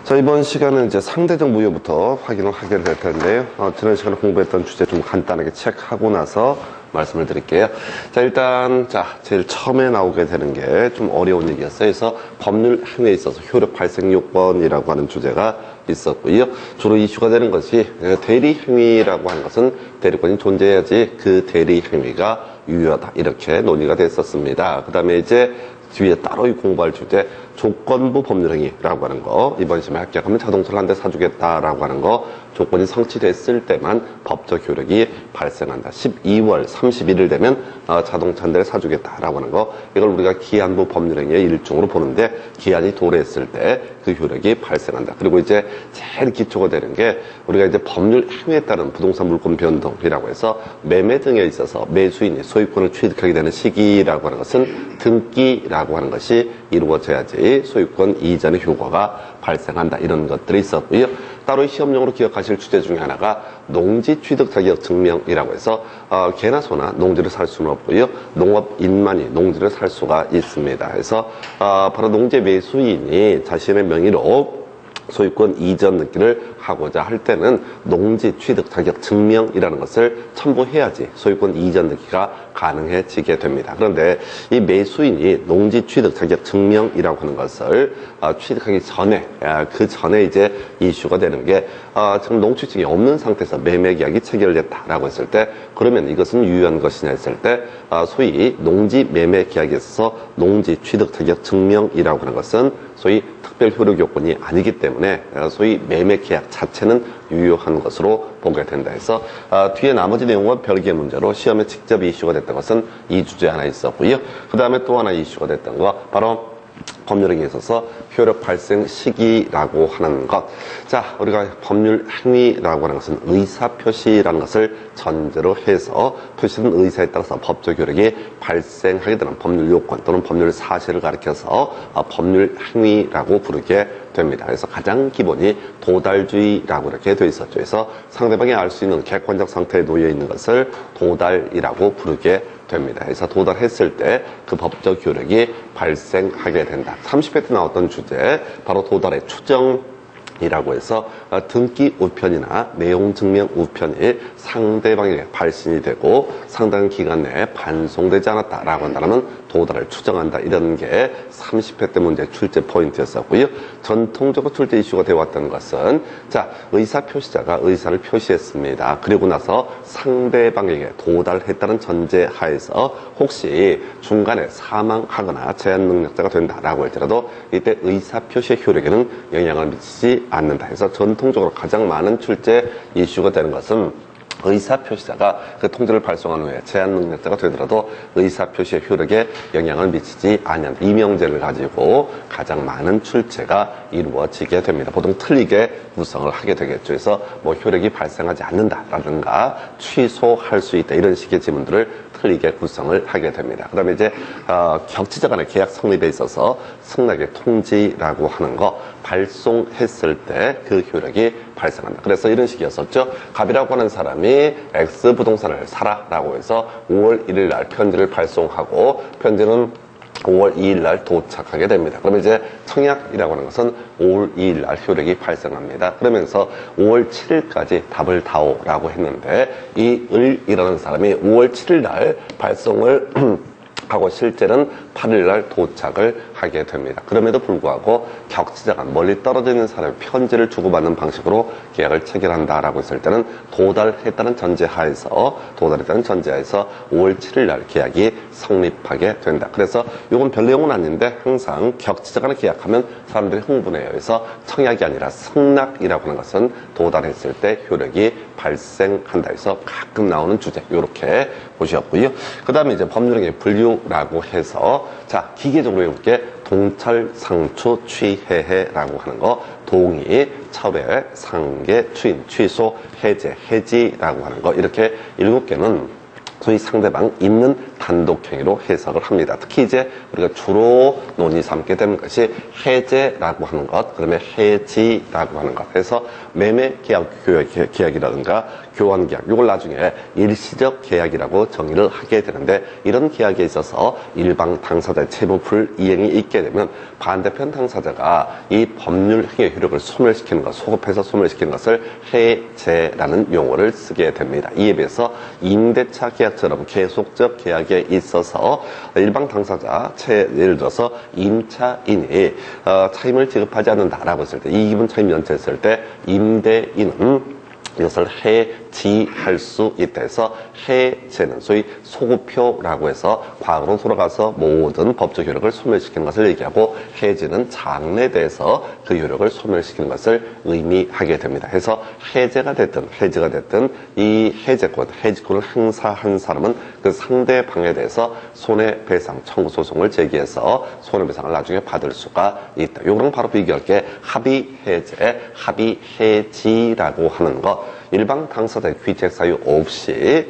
자, 이번 시간은 이제 상대적 무효부터 확인을 하게 될 텐데요. 지난 시간에 공부했던 주제 좀 간단하게 체크하고 나서 말씀을 드릴게요. 자, 일단, 제일 처음에 나오게 되는 게 좀 어려운 얘기였어요. 그래서 법률 행위에 있어서 효력 발생 요건이라고 하는 주제가 있었고요. 주로 이슈가 되는 것이 대리 행위라고 하는 것은 대리권이 존재해야지 그 대리 행위가 유효하다. 이렇게 논의가 됐었습니다. 그 다음에 이제 뒤에 따로 공부할 주제 조건부 법률행위라고 하는 거, 이번 시험에 합격하면 자동차를 한 대 사주겠다라고 하는 거, 조건이 성취됐을 때만 법적 효력이 발생한다. 12월 31일 되면 자동차 한 대를 사주겠다라고 하는 거, 이걸 우리가 기한부 법률행위의 일종으로 보는데, 기한이 도래했을 때 그 효력이 발생한다. 그리고 이제 제일 기초가 되는 게 우리가 이제 법률 행위에 따른 부동산 물권 변동이라고 해서 매매 등에 있어서 매수인이 소유권을 취득하게 되는 시기라고 하는 것은 등기라고 하는 것이 이루어져야지 소유권 이전의 효과가 발생한다. 이런 것들이 있었고요. 따로 시험용으로 기억하실 주제 중에 하나가 농지 취득 자격 증명이라고 해서 개나 소나 농지를 살 수는 없고요. 농업인만이 농지를 살 수가 있습니다. 그래서 바로 농지 매수인이 자신의 명의로 소유권 이전 등기를 하고자 할 때는 농지 취득 자격 증명이라는 것을 첨부해야지 소유권 이전 등기가 가능해지게 됩니다. 그런데 이 매수인이 농지 취득 자격 증명이라고 하는 것을 취득하기 전에, 그 전에 이제 이슈가 되는 게 지금 농취증이 없는 상태에서 매매 계약이 체결됐다라고 했을 때, 그러면 이것은 유효한 것이냐 했을 때 소위 농지 매매 계약에 있어서 농지 취득 자격 증명이라고 하는 것은 소위 특별 효력 요건이 아니기 때문에 소위 매매 계약 자체는 유효한 것으로 보게 된다 해서 뒤에 나머지 내용은 별개의 문제로 시험에 직접 이슈가 됐던 것은 이 주제 하나 있었고요. 그 다음에 또 하나 이슈가 됐던 거 바로 법률행위에 있어서 효력 발생 시기라고 하는 것. 자, 우리가 법률 행위라고 하는 것은 의사표시라는 것을 전제로 해서 표시된 의사에 따라서 법적 효력이 발생하게 되는 법률 요건 또는 법률 사실을 가리켜서 법률 행위라고 부르게 됩니다. 그래서 가장 기본이 도달주의라고 이렇게 되어 있었죠. 그래서 상대방이 알 수 있는 객관적 상태에 놓여 있는 것을 도달이라고 부르게 됩니다. 그래서 도달했을 때 그 법적 효력이 발생하게 된다. 30회 때 나왔던 주제, 바로 도달의 추정이라고 해서 등기 우편이나 내용 증명 우편이 상대방에게 발신이 되고 상당 기간 내에 반송되지 않았다라고 한다면 도달을 추정한다. 이런 게 30회 때 문제 출제 포인트였었고요. 전통적으로 출제 이슈가 되어왔던 것은 의사표시자가 의사를 표시했습니다. 그리고 나서 상대방에게 도달했다는 전제 하에서 혹시 중간에 사망하거나 제한 능력자가 된다라고 할지라도 이때 의사표시의 효력에는 영향을 미치지 않는다. 그래서 전통적으로 가장 많은 출제 이슈가 되는 것은 의사표시자가 그 통지를 발송한 후에 제한 능력자가 되더라도 의사표시의 효력에 영향을 미치지 않는 이명제를 가지고 가장 많은 출제가 이루어지게 됩니다. 보통 틀리게 구성을 하게 되겠죠. 그래서 뭐 효력이 발생하지 않는다라든가 취소할 수 있다 이런 식의 지문들을 틀리게 구성을 하게 됩니다. 그 다음에 이제 격치자 간의 계약 성립에 있어서 승낙의 통지라고 하는 거 발송했을 때 그 효력이 발생한다. 그래서 이런 식이었었죠. 갑이라고 하는 사람이 X 부동산을 사라라고 해서 5월 1일 날 편지를 발송하고 편지는 5월 2일 날 도착하게 됩니다. 그러면 이제 청약이라고 하는 것은 5월 2일 날 효력이 발생합니다. 그러면서 5월 7일까지 답을 다오라고 했는데 이 을이라는 사람이 5월 7일 날 발송을 하고 실제는 8일 날 도착을 하게 됩니다. 그럼에도 불구하고 격치자가 멀리 떨어져 있는 사람이 편지를 주고받는 방식으로 계약을 체결한다라고 했을 때는 도달했다는 전제하에서 5월 7일 날 계약이 성립하게 된다. 그래서 이건 별 내용은 아닌데 항상 격치자 간에 계약하면 사람들이 흥분해요. 그래서 청약이 아니라 승낙이라고 하는 것은 도달했을 때 효력이 발생한다 해서 가끔 나오는 주제 이렇게 보셨고요. 그 다음에 이제 법률행위 분류라고 해서 기계적으로 해볼게. 동철, 상추, 취해해라고 하는 거, 동의, 철회, 상계, 추인, 취소, 해제, 해지라고 하는 거, 이렇게 7개는 소위 상대방 있는 단독행위로 해석을 합니다. 특히 이제 우리가 주로 논의 삼게 되는 것이 해제라고 하는 것, 그다음에 해지라고 하는 것 해서 매매 계약이라든가 교환 계약, 이걸 나중에 일시적 계약이라고 정의를 하게 되는데, 이런 계약에 있어서 일방 당사자의 채무 불이행이 있게 되면 반대편 당사자가 이 법률 행위의 효력을 소멸시키는 것, 소급해서 소멸시키는 것을 해제라는 용어를 쓰게 됩니다. 이에 비해서 임대차 계약처럼 계속적 계약에 있어서 일방 당사자, 예를 들어서 임차인이 차임을 지급하지 않는다라고 했을 때, 이기분 차임 연체했을 때 임대인은 이것을 해지할 수 있다 해서 해제는 소위 소급효라고 해서 과거로 돌아가서 모든 법적 효력을 소멸시키는 것을 얘기하고, 해지는 장래대에서 그 효력을 소멸시키는 것을 의미하게 됩니다. 해서 해제가 됐든 해지가 됐든 이 해지권을 행사한 사람은 그 상대방에 대해서 손해배상 청구 소송을 제기해서 손해배상을 나중에 받을 수가 있다. 요거랑 바로 비교할 게 합의해제, 합의해지라고 하는 것. 일방 당사자의 귀책 사유 없이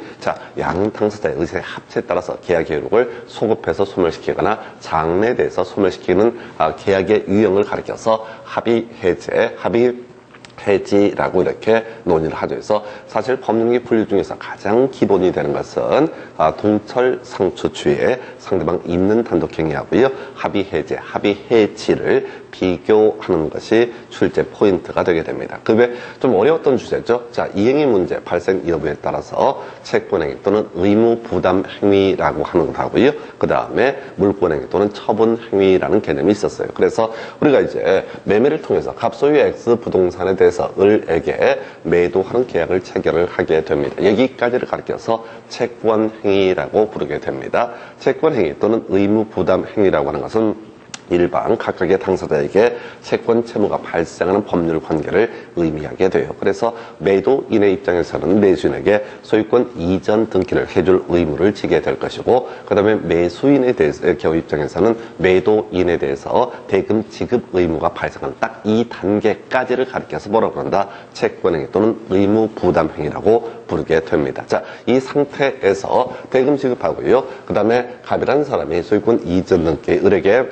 양 당사자의 의사의 합치에 따라서 계약의 효력을 소급해서 소멸시키거나 장래대에서 소멸시키는 계약의 유형을 가리켜서 합의해제, 합의해지라고 이렇게 논의를 하죠. 그래서 사실 법률기 분류 중에서 가장 기본이 되는 것은 동철상추추의 상대방 있는 단독행위하고요, 합의해제, 합의해지를 비교하는 것이 출제 포인트가 되게 됩니다. 그 외에 좀 어려웠던 주제죠. 이행의 문제 발생 여부에 따라서 채권행위 또는 의무부담행위라고 하는 것하고요, 그 다음에 물권행위 또는 처분행위라는 개념이 있었어요. 그래서 우리가 이제 매매를 통해서 갑소유 X 부동산에 대해서 을에게 매도하는 계약을 체결을 하게 됩니다. 여기까지를 가리켜서 채권행위라고 부르게 됩니다. 채권행위 또는 의무부담행위라고 하는 것은 일방 각각의 당사자에게 채권 채무가 발생하는 법률 관계를 의미하게 돼요. 그래서 매도인의 입장에서는 매수인에게 소유권 이전 등기를 해줄 의무를 지게 될 것이고, 그 다음에 매수인의 경우 입장에서는 매도인에 대해서 대금 지급 의무가 발생하는 딱 이 단계까지를 가리켜서 뭐라고 그런다? 채권행위 또는 의무부담행위라고 부르게 됩니다. 이 상태에서 대금 지급하고요, 그 다음에 갑이라는 사람이 소유권 이전 등기 을에게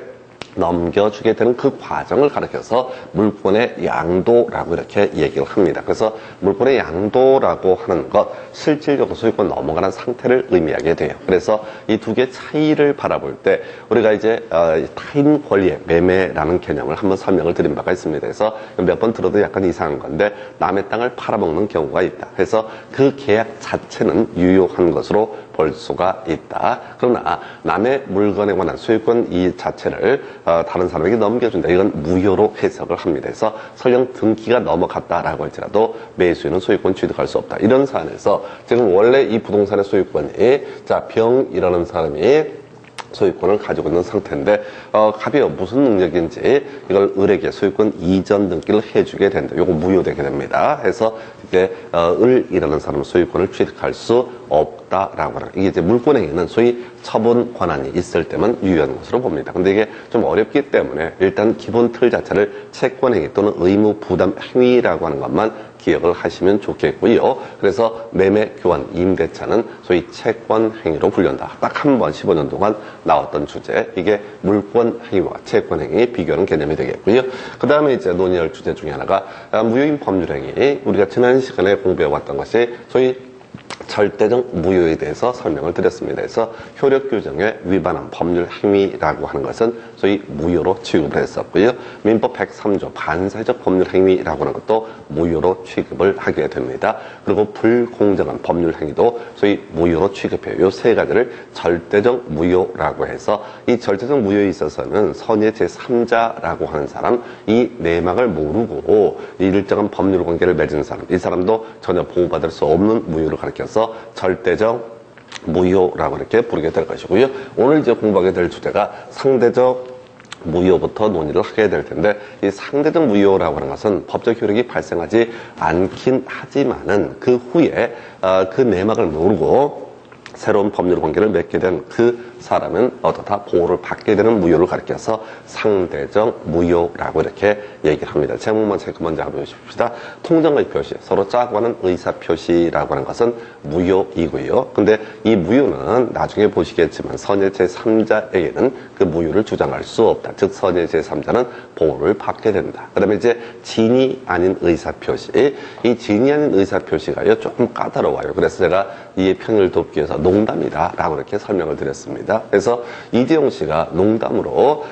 넘겨주게 되는 그 과정을 가리켜서 물권의 양도라고 이렇게 얘기를 합니다. 그래서 물권의 양도라고 하는 것, 실질적으로 소유권 넘어가는 상태를 의미하게 돼요. 그래서 이 두 개의 차이를 바라볼 때 우리가 이제 타인 권리의 매매라는 개념을 한번 설명을 드린 바가 있습니다. 그래서 몇 번 들어도 약간 이상한 건데, 남의 땅을 팔아먹는 경우가 있다. 그래서 그 계약 자체는 유효한 것으로 볼 수가 있다. 그러나 남의 물건에 관한 소유권 이 자체를 다른 사람에게 넘겨준다. 이건 무효로 해석을 합니다. 그래서 설령 등기가 넘어갔다라고 할지라도 매수인은 소유권 취득할 수 없다. 이런 사안에서 지금 원래 이 부동산의 소유권이 병이라는 사람이 소유권을 가지고 있는 상태인데, 갑이 무슨 능력인지 이걸 을에게 소유권 이전 등기를 해주게 된다. 요거 무효되게 됩니다. 해서 이게 을이라는 사람은 소유권을 취득할 수 없다라고 하는, 이게 이제 물권행위는 소위 처분 권한이 있을 때만 유효한 것으로 봅니다. 근데 이게 좀 어렵기 때문에 일단 기본 틀 자체를 채권행위 또는 의무부담행위라고 하는 것만 기억을 하시면 좋겠고요. 그래서 매매, 교환, 임대차는 소위 채권행위로 불린다. 딱 한 번 15년 동안 나왔던 주제, 이게 물권행위와 채권행위 비교하는 개념이 되겠고요. 그 다음에 이제 논의할 주제 중에 하나가 무효인 법률행위. 우리가 지난 시간에 공부해왔던 것이 소위 절대적 무효에 대해서 설명을 드렸습니다. 그래서 효력 규정에 위반한 법률 행위라고 하는 것은 소위 무효로 취급을 했었고요. 민법 103조 반사회적 법률 행위라고 하는 것도 무효로 취급을 하게 됩니다. 그리고 불공정한 법률 행위도 소위 무효로 취급해요. 이 세 가지를 절대적 무효라고 해서, 이 절대적 무효에 있어서는 선의 제3자라고 하는 사람, 이 내막을 모르고 일정한 법률 관계를 맺은 사람, 이 사람도 전혀 보호받을 수 없는 무효를 가리켜서 절대적 무효라고 이렇게 부르게 될 것이고요. 오늘 이제 공부하게 될 주제가 상대적 무효부터 논의를 하게 될 텐데, 이 상대적 무효라고 하는 것은 법적 효력이 발생하지 않긴 하지만은 그 후에 그 내막을 모르고 새로운 법률 관계를 맺게 된 그 사람은 어떻다 보호를 받게 되는 무효를 가리켜서 상대적 무효라고 이렇게 얘기를 합니다. 제목만 체크 먼저 한번 보십시다. 통정의 표시, 서로 짜고 하는 의사 표시라고 하는 것은 무효이고요. 근데 이 무효는 나중에 보시겠지만 선의 제3자에게는 그 무효를 주장할 수 없다. 즉 선의 제3자는 보호를 받게 된다. 그 다음에 이제 진이 아닌 의사 표시, 이 진이 아닌 의사 표시가요 조금 까다로워요. 그래서 제가 이의 편의를 돕기 위해서 농담이다 라고 이렇게 설명을 드렸습니다. 그래서 이재용 씨가 농담으로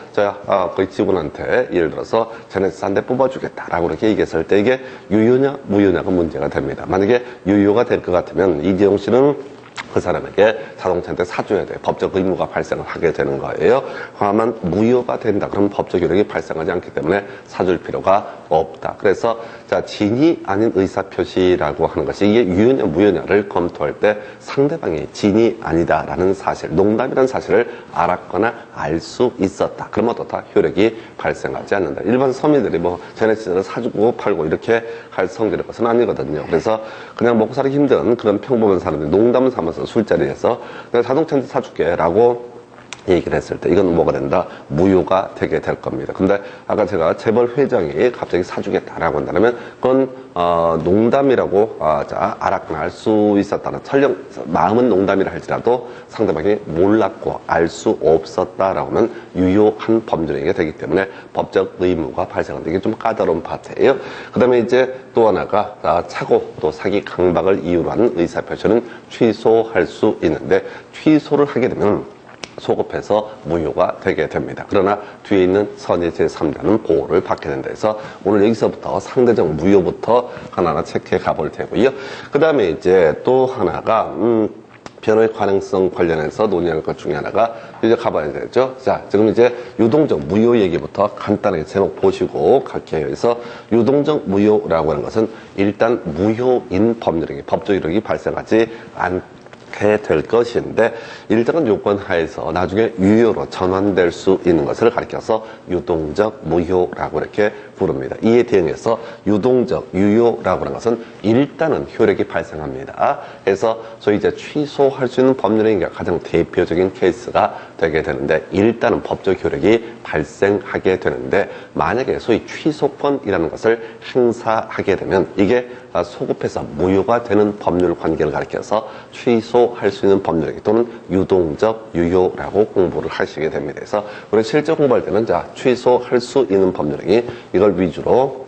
거의 직원한테 예를 들어서 제네시스 한 대 뽑아주겠다 라고 이렇게 얘기했을 때 이게 유효냐 무효냐가 문제가 됩니다. 만약에 유효가 될 것 같으면 이재용 씨는 그 사람에게 자동차한테 사줘야 돼. 법적 의무가 발생을 하게 되는 거예요. 다만 무효가 된다. 그러면 법적 효력이 발생하지 않기 때문에 사줄 필요가 없다. 그래서 자 진이 아닌 의사표시라고 하는 것이 이게 유효냐 무효냐를 검토할 때 상대방이 진이 아니다라는 사실, 농담이라는 사실을 알았거나 알 수 있었다. 그러면 어떻다? 효력이 발생하지 않는다. 일반 서민들이 뭐 제네시스를 사주고 팔고 이렇게 할 성질의 것은 아니거든요. 그래서 그냥 먹고 살기 힘든 그런 평범한 사람들이 농담을 삼아서 술자리에서 내가 자동차 한 대 사줄게 라고 얘기를 했을 때 이건 뭐가 된다? 무효가 되게 될 겁니다. 근데 아까 제가 재벌 회장이 갑자기 사주겠다라고 한다면 그건 농담이라고 알았거나 알 수 있었다는 설령 마음은 농담이라 할지라도 상대방이 몰랐고 알 수 없었다라고 하면 유효한 범죄가 되기 때문에 법적 의무가 발생한다. 이게 좀 까다로운 파트예요. 그 다음에 이제 또 하나가 착오 또 사기 강박을 이유로 하는 의사표시는 취소할 수 있는데 취소를 하게 되면 소급해서 무효가 되게 됩니다. 그러나 뒤에 있는 선의 제3자는 보호를 받게 된다 해서 오늘 여기서부터 상대적 무효부터 하나하나 체크해 가볼 테고요. 그 다음에 이제 또 하나가 변호의 가능성 관련해서 논의할 것 중에 하나가 이제 가봐야 되죠. 자, 지금 이제 유동적 무효 얘기부터 간단하게 제목 보시고 갈게요. 그래서 유동적 무효라고 하는 것은 일단 무효인 법률행위, 법적 효력이 발생하지 않게 될 것인데 일정한 요건 하에서 나중에 유효로 전환될 수 있는 것을 가리켜서 유동적 무효라고 이렇게 부릅니다. 이에 대응해서 유동적 유효라고 하는 것은 일단은 효력이 발생합니다. 그래서 소위 이제 취소할 수 있는 법률행위가 가장 대표적인 케이스가 되게 되는데 일단은 법적 효력이 발생하게 되는데 만약에 소위 취소권이라는 것을 행사하게 되면 이게 소급해서 무효가 되는 법률 관계를 가리켜서 취소할 수 있는 법률행위 또는 유동적 유효라고 공부를 하시게 됩니다. 그래서 우리 실제 공부할 때는 자 취소할 수 있는 법률행위 이걸 위주로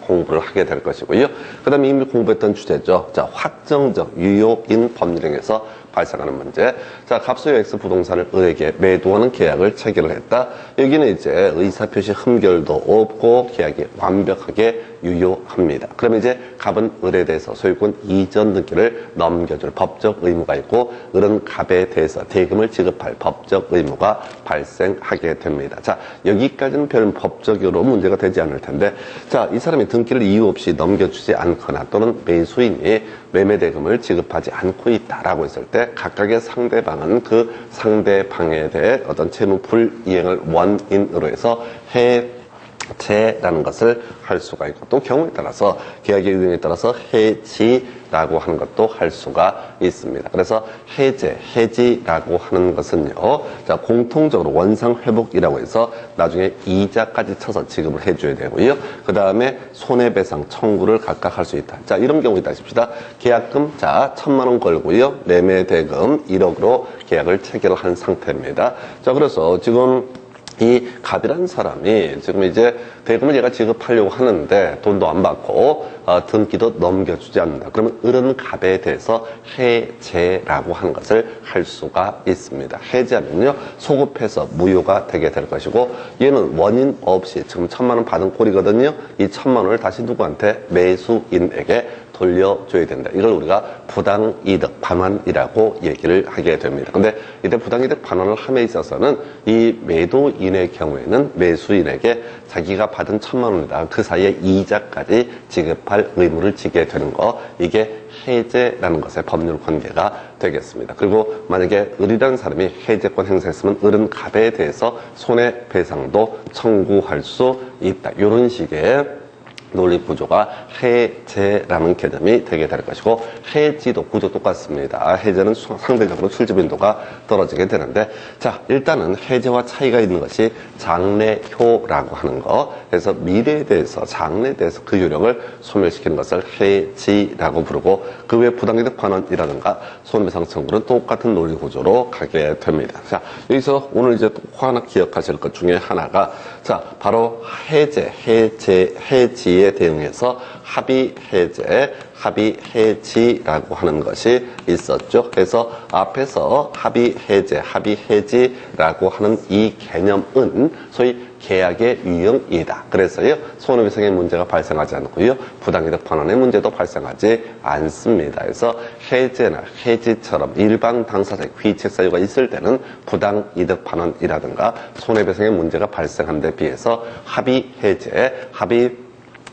공부를 하게 될 것이고요. 그 다음에 이미 공부했던 주제죠. 자, 확정적 유효인 법률행위에서 발생하는 문제. 자, 갑소유 X 부동산을 을에게 매도하는 계약을 체결을 했다. 여기는 이제 의사표시 흠결도 없고 계약이 완벽하게 유효합니다. 그러면 이제 갑은 을에 대해서 소유권 이전 등기를 넘겨줄 법적 의무가 있고 을은 갑에 대해서 대금을 지급할 법적 의무가 발생하게 됩니다. 자, 여기까지는 별 법적으로 문제가 되지 않을 텐데 자, 이 사람이 등기를 이유 없이 넘겨주지 않거나 또는 매수인이 매매대금을 지급하지 않고 있다라고 했을 때 각각의 상대방은 그 상대방에 대해 어떤 채무 불이행을 원인으로 해서 해제라는 것을 할 수가 있고 또 경우에 따라서 계약의 유형에 따라서 해지라고 하는 것도 할 수가 있습니다. 그래서 해지라고 하는 것은요, 자 공통적으로 원상회복이라고 해서 나중에 이자까지 쳐서 지급을 해줘야 되고요. 그 다음에 손해배상 청구를 각각 할 수 있다. 자 이런 경우 있다 싶시다. 계약금 자 1,000만 원 걸고요. 매매대금 1억으로 계약을 체결한 상태입니다. 자 그래서 지금 이 갑이라는 사람이 지금 이제 대금을 얘가 지급하려고 하는데 돈도 안 받고 등기도 넘겨주지 않는다. 그러면 을은 갑에 대해서 해제라고 하는 것을 할 수가 있습니다. 해제하면요 소급해서 무효가 되게 될 것이고 얘는 원인 없이 지금 1,000만 원 받은 꼴이거든요. 이 1,000만 원을 다시 누구한테 매수인에게 돌려줘야 된다. 이걸 우리가 부당이득 반환이라고 얘기를 하게 됩니다. 근데 이때 부당이득 반환을 함에 있어서는 이 매도인의 경우에는 매수인에게 자기가 받은 1,000만 원에다가 그 사이에 이자까지 지급할 의무를 지게 되는 거 이게 해제라는 것의 법률 관계가 되겠습니다. 그리고 만약에 을이라는 사람이 해제권 행사했으면 을은 갑에 대해서 손해배상도 청구할 수 있다. 이런 식의 논리 구조가 해제라는 개념이 되게 될 것이고, 해지도 구조 똑같습니다. 해제는 상대적으로 출제 빈도가 떨어지게 되는데, 자, 일단은 해제와 차이가 있는 것이 장래효라고 하는 거. 그래서 미래에 대해서, 장래에 대해서 그 요령을 소멸시키는 것을 해지라고 부르고, 그 외 부당이득 반환이라든가 손해배상 청구는 똑같은 논리 구조로 가게 됩니다. 자, 여기서 오늘 이제 또 하나 기억하실 것 중에 하나가, 자, 바로 해지에 대응해서 합의해지라고 하는 것이 있었죠. 그래서 앞에서 합의해지라고 하는 이 개념은 소위 계약의 유형이다. 그래서요, 손해배상의 문제가 발생하지 않고요, 부당이득 반환의 문제도 발생하지 않습니다. 그래서 해제나 해지처럼 일반 당사자의 귀책 사유가 있을 때는 부당이득 반환이라든가 손해배상의 문제가 발생한 데 비해서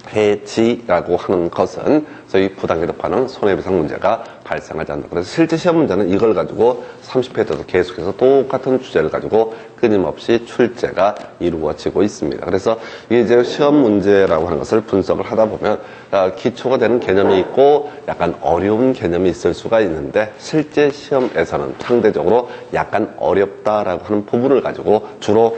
합의해지라고 하는 것은 소위 부당이득 반환, 손해배상 문제가 발생하지 않는다. 그래서 실제 시험 문제는 이걸 가지고 30회 때도 계속해서 똑같은 주제를 가지고 끊임없이 출제가 이루어지고 있습니다. 그래서 이게 이제 시험 문제라고 하는 것을 분석을 하다 보면 기초가 되는 개념이 있고 약간 어려운 개념이 있을 수가 있는데, 실제 시험에서는 상대적으로 약간 어렵다라고 하는 부분을 가지고 주로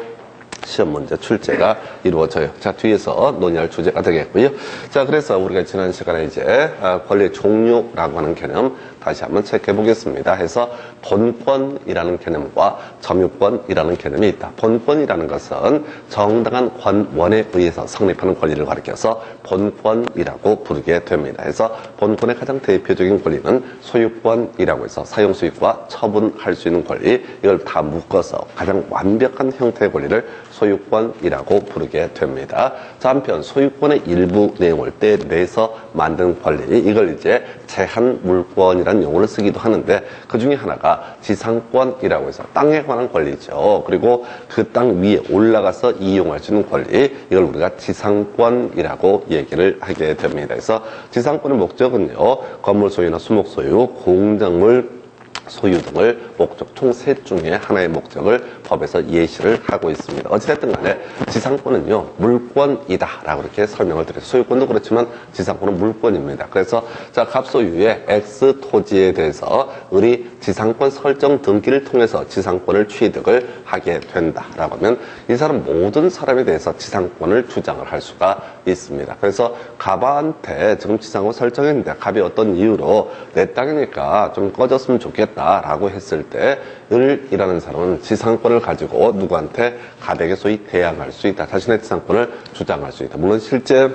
시험 문제 출제가 이루어져요. 자, 뒤에서 논의할 주제가 되겠고요. 자, 그래서 우리가 지난 시간에 이제 권리의 종류라고 하는 개념 다시 한번 체크해 보겠습니다. 해서 본권이라는 개념과 점유권이라는 개념이 있다. 본권이라는 것은 정당한 권원에 의해서 성립하는 권리를 가리켜서 본권이라고 부르게 됩니다. 그래서 본권의 가장 대표적인 권리는 소유권이라고 해서 사용 수익과 처분할 수 있는 권리, 이걸 다 묶어서 가장 완벽한 형태의 권리를 소유권이라고 부르게 됩니다. 자, 한편 소유권의 일부 내용을 떼내서 만든 권리, 이걸 이제 제한물권이라는 용어를 쓰기도 하는데, 그 중에 하나가 지상권이라고 해서 땅에 관한 권리죠. 그리고 그 땅 위에 올라가서 이용할 수 있는 권리, 이걸 우리가 지상권이라고 얘기를 하게 됩니다. 그래서 지상권의 목적은요, 건물 소유나 수목 소유, 공작물 소유 등을 목적 총 셋 중에 하나의 목적을 법에서 예시를 하고 있습니다. 어찌됐든 간에 지상권은요, 물권이다 라고 이렇게 설명을 드려요. 소유권도 그렇지만 지상권은 물권입니다. 그래서 자, 갑소유의 X 토지에 대해서 을이 지상권 설정 등기를 통해서 지상권을 취득을 하게 된다라고 하면 이 사람 모든 사람에 대해서 지상권을 주장을 할 수가 있습니다. 그래서 갑한테 지금 지상권 설정했는데 갑이 어떤 이유로 내 땅이니까 좀 꺼졌으면 좋겠다라고 했을 때 을이라는 사람은 지상권을 가지고 누구한테 갑에게 소위 대항할 수 있다. 자신의 지상권을 주장할 수 있다. 물론 실제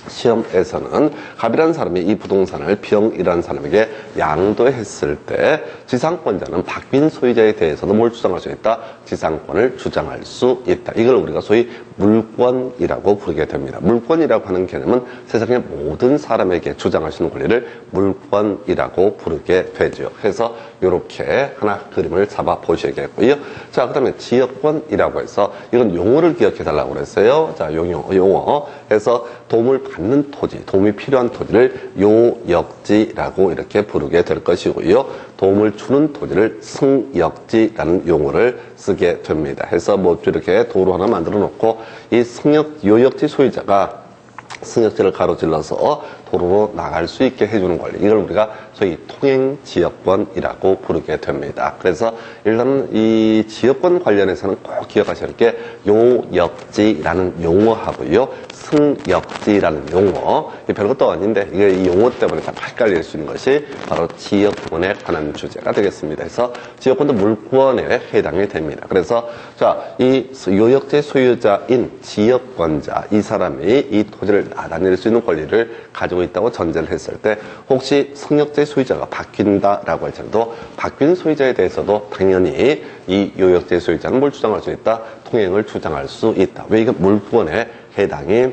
시험에서는 갑이라는 사람이 이 부동산을 병이라는 사람에게 양도했을 때 지상권자는 바뀐 소유자에 대해서도 뭘 주장할 수 있다? 지상권을 주장할 수 있다. 이걸 우리가 소위 물권이라고 부르게 됩니다. 물권이라고 하는 개념은 세상의 모든 사람에게 주장할 수 있는 권리를 물권이라고 부르게 되죠. 그래서 이렇게 하나 그림을 잡아 보셔야겠고요. 자, 그 다음에 지역권이라고 해서 이건 용어를 기억해 달라고 그랬어요. 자, 용어. 해서 도움을 받는 토지, 도움이 필요한 토지를 요역지라고 이렇게 부르게 될 것이고요. 도움을 주는 토지를 승역지라는 용어를 쓰게 됩니다. 해서 뭐 이렇게 도로 하나 만들어 놓고 이 요역지 소유자가 승역지를 가로질러서 도로로 나갈 수 있게 해주는 권리, 이걸 우리가 소위 통행지역권이라고 부르게 됩니다. 그래서 일단은 이 지역권 관련해서는 꼭 기억하셔야 할 게 요역지라는 용어하고요, 승역지라는 용어, 별것도 아닌데 이게 이 용어 때문에 참 헷갈릴 수 있는 것이 바로 지역권에 관한 주제가 되겠습니다. 그래서 지역권도 물권에 해당이 됩니다. 그래서 자, 이 요역지 소유자인 지역권자, 이 사람이 이 토지를 나다닐 수 있는 권리를 가지고 있다고 전제를 했을 때, 혹시 승역지 소유자가 바뀐다라고 할지라도 바뀐 소유자에 대해서도 당연히 이 요역지 소유자는 뭘 주장할 수 있다? 통행을 주장할 수 있다. 왜? 이건 물권에 해당이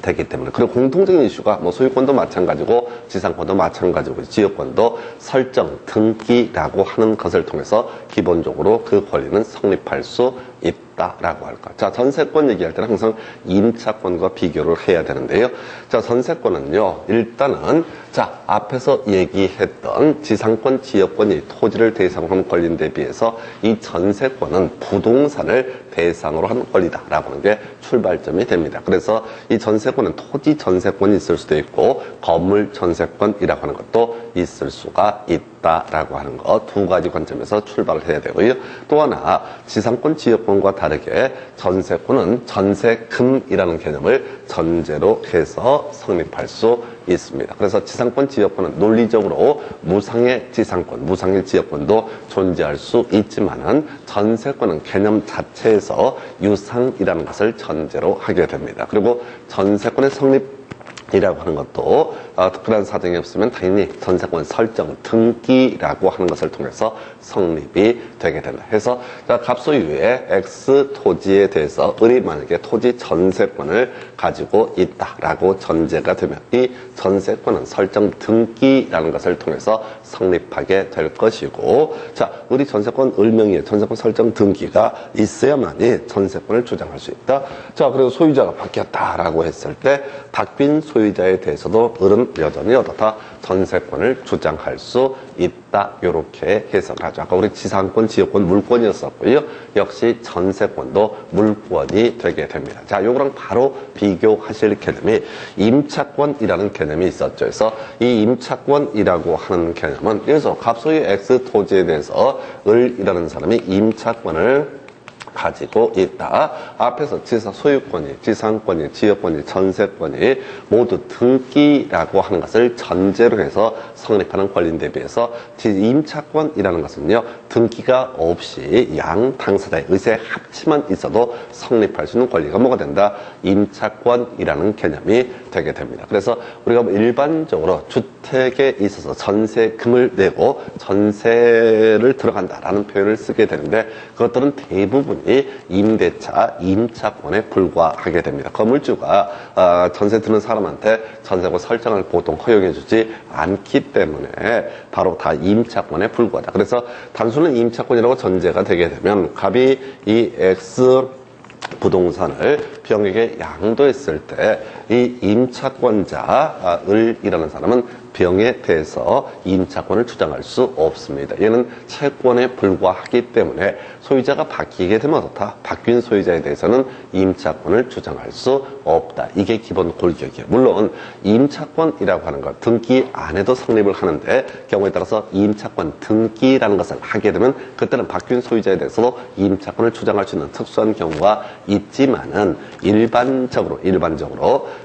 되기 때문에. 그리고 공통적인 이슈가 뭐 소유권도 마찬가지고 지상권도 마찬가지고 지역권도 설정, 등기라고 하는 것을 통해서 기본적으로 그 권리는 성립할 수 있다라고 할까. 자, 전세권 얘기할 때는 항상 임차권과 비교를 해야 되는데요. 자, 전세권은요, 일단은 자, 앞에서 얘기했던 지상권, 지역권이 토지를 대상으로 한 권리인데 비해서 이 전세권은 부동산을 대상으로 한 권리다라고 하는 게 출발점이 됩니다. 그래서 이 전세권은 토지 전세권이 있을 수도 있고 건물 전세권이라고 하는 것도 있을 수가 있다라고 하는 것 두 가지 관점에서 출발을 해야 되고요. 또 하나 지상권 지역권과 다르게 전세권은 전세금이라는 개념을 전제로 해서 성립할 수 있습니다. 그래서 지상권 지역권은 논리적으로 무상의 지상권, 무상의 지역권도 존재할 수 있지만은 전세권은 개념 자체에서 유상이라는 것을 전제로 하게 됩니다. 그리고 전세권의 성립이라고 하는 것도 특별한 사정이 없으면 당연히 전세권 설정 등기라고 하는 것을 통해서 성립이 되게 된다. 해서 갑소유의 X 토지에 대해서 을이 만약에 토지 전세권을 가지고 있다라고 전제가 되면 이 전세권은 설정 등기라는 것을 통해서 성립하게 될 것이고, 자, 을이 전세권 을명의의 전세권 설정 등기가 있어야만이 전세권을 주장할 수 있다. 자, 그래서 소유자가 바뀌었다라고 했을 때 바뀐 소유자에 대해서도 을은 여전히 어떻다? 전세권을 주장할 수 있다. 이렇게 해석하죠. 아까 우리 지상권, 지역권, 물권이었었고요. 역시 전세권도 물권이 되게 됩니다. 자, 요거랑 바로 비교하실 개념이 임차권이라는 개념이 있었죠. 그래서 이 임차권이라고 하는 개념은 그래서 갑소유 X 토지에 대해서 을이라는 사람이 임차권을 가지고 있다. 앞에서 소유권이, 지상권이, 지역권이, 전세권이 모두 등기라고 하는 것을 전제로 해서 성립하는 권리인데 비해서 임차권이라는 것은요, 등기가 없이 양 당사자의 의사의 합치만 있어도 성립할 수 있는 권리가 뭐가 된다? 임차권이라는 개념이 되게 됩니다. 그래서 우리가 일반적으로 주택에 있어서 전세금을 내고 전세를 들어간다라는 표현을 쓰게 되는데 그것들은 대부분이 임대차, 임차권에 불과하게 됩니다. 건물주가 전세 드는 사람한테 전세권 설정을 보통 허용해주지 않기 때문에 바로 다 임차권에 불과하다. 그래서 단순한 임차권이라고 전제가 되게 되면 갑이 이 X 부동산을 병에게 양도했을 때 이 임차권자 을이라는 사람은 병에 대해서 임차권을 주장할 수 없습니다. 얘는 채권에 불과하기 때문에 소유자가 바뀌게 되면 어떻다? 바뀐 소유자에 대해서는 임차권을 주장할 수 없다. 이게 기본 골격이에요. 물론 임차권이라고 하는 것 등기 안 해도 성립을 하는데 경우에 따라서 임차권 등기라는 것을 하게 되면 그때는 바뀐 소유자에 대해서도 임차권을 주장할 수 있는 특수한 경우가 있지만은 일반적으로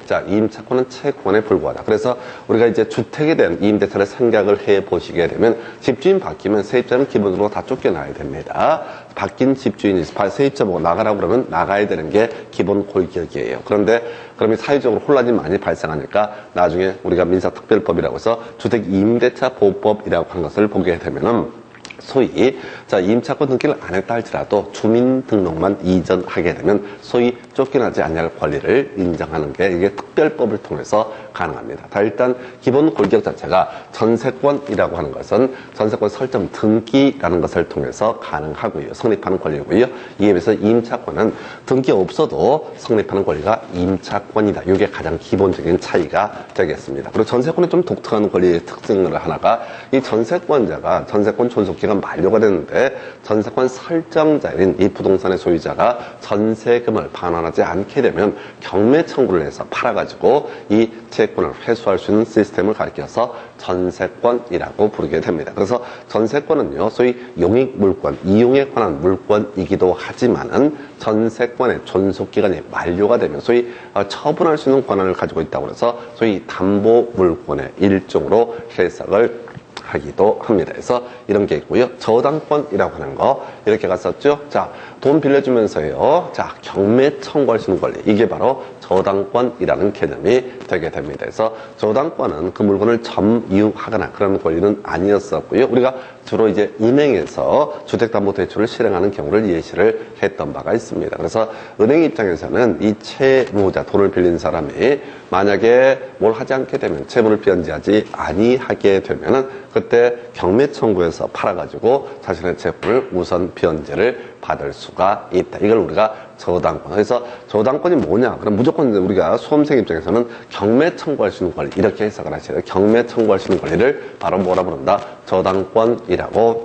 자, 임차권은 채권에 불과하다. 그래서 우리가 이제 주택에 대한 임대차를 생각을 해 보시게 되면 집주인 바뀌면 세입자는 기본적으로 다 쫓겨나야 됩니다. 바뀐 집주인이 세입자 보고 나가라고 그러면 나가야 되는 게 기본 골격이에요. 그런데 그러면 사회적으로 혼란이 많이 발생하니까 나중에 우리가 민사특별법이라고 해서 주택 임대차 보호법이라고 하는 것을 보게 되면은 소위 자 임차권 등기를 안 했다 할지라도 주민등록만 이전하게 되면 소위 쫓겨나지 않을 권리를 인정하는 게 이게 특별법을 통해서 가능합니다. 다 일단 기본 골격 자체가 전세권이라고 하는 것은 전세권 설정 등기라는 것을 통해서 가능하고요. 성립하는 권리고요. 이에 비해서 임차권은 등기 없어도 성립하는 권리가 임차권이다. 이게 가장 기본적인 차이가 되겠습니다. 그리고 전세권의 좀 독특한 권리의 특징을 하나가 이 전세권자가 전세권 존속기간 만료가 됐는데 전세권 설정자인 이 부동산의 소유자가 전세금을 반환하지 않게 되면 경매 청구를 해서 팔아가지고 이 채권을 회수할 수 있는 시스템을 가리켜서 전세권이라고 부르게 됩니다. 그래서 전세권은요, 소위 용익물권, 이용에 관한 물권이기도 하지만은 전세권의 존속기간이 만료가 되면 소위 처분할 수 있는 권한을 가지고 있다고 해서 소위 담보물권의 일종으로 해석을 하기도 합니다. 그래서 이런 게 있고요. 저당권이라고 하는 거 이렇게 갔었죠. 자, 돈 빌려주면서요. 자, 경매 청구할 수 있는 권리. 이게 바로 저당권이라는 개념이 되게 됩니다. 그래서 저당권은 그 물건을 점유하거나 그런 권리는 아니었었고요. 우리가 주로 이제 은행에서 주택담보대출을 실행하는 경우를 예시를 했던 바가 있습니다. 그래서 은행 입장에서는 이 채무자, 돈을 빌린 사람이 만약에 뭘 하지 않게 되면 채무를 변제하지 아니하게 되면은 그때 경매 청구해서 팔아가지고 자신의 채권을 우선 변제를 받을 수가 있다. 이걸 우리가 저당권. 그래서 저당권이 뭐냐? 그럼 무조건 우리가 수험생 입장에서는 경매 청구할 수 있는 권리 이렇게 해석을 하셔야 돼요. 경매 청구할 수 있는 권리를 바로 뭐라 부른다? 저당권이라고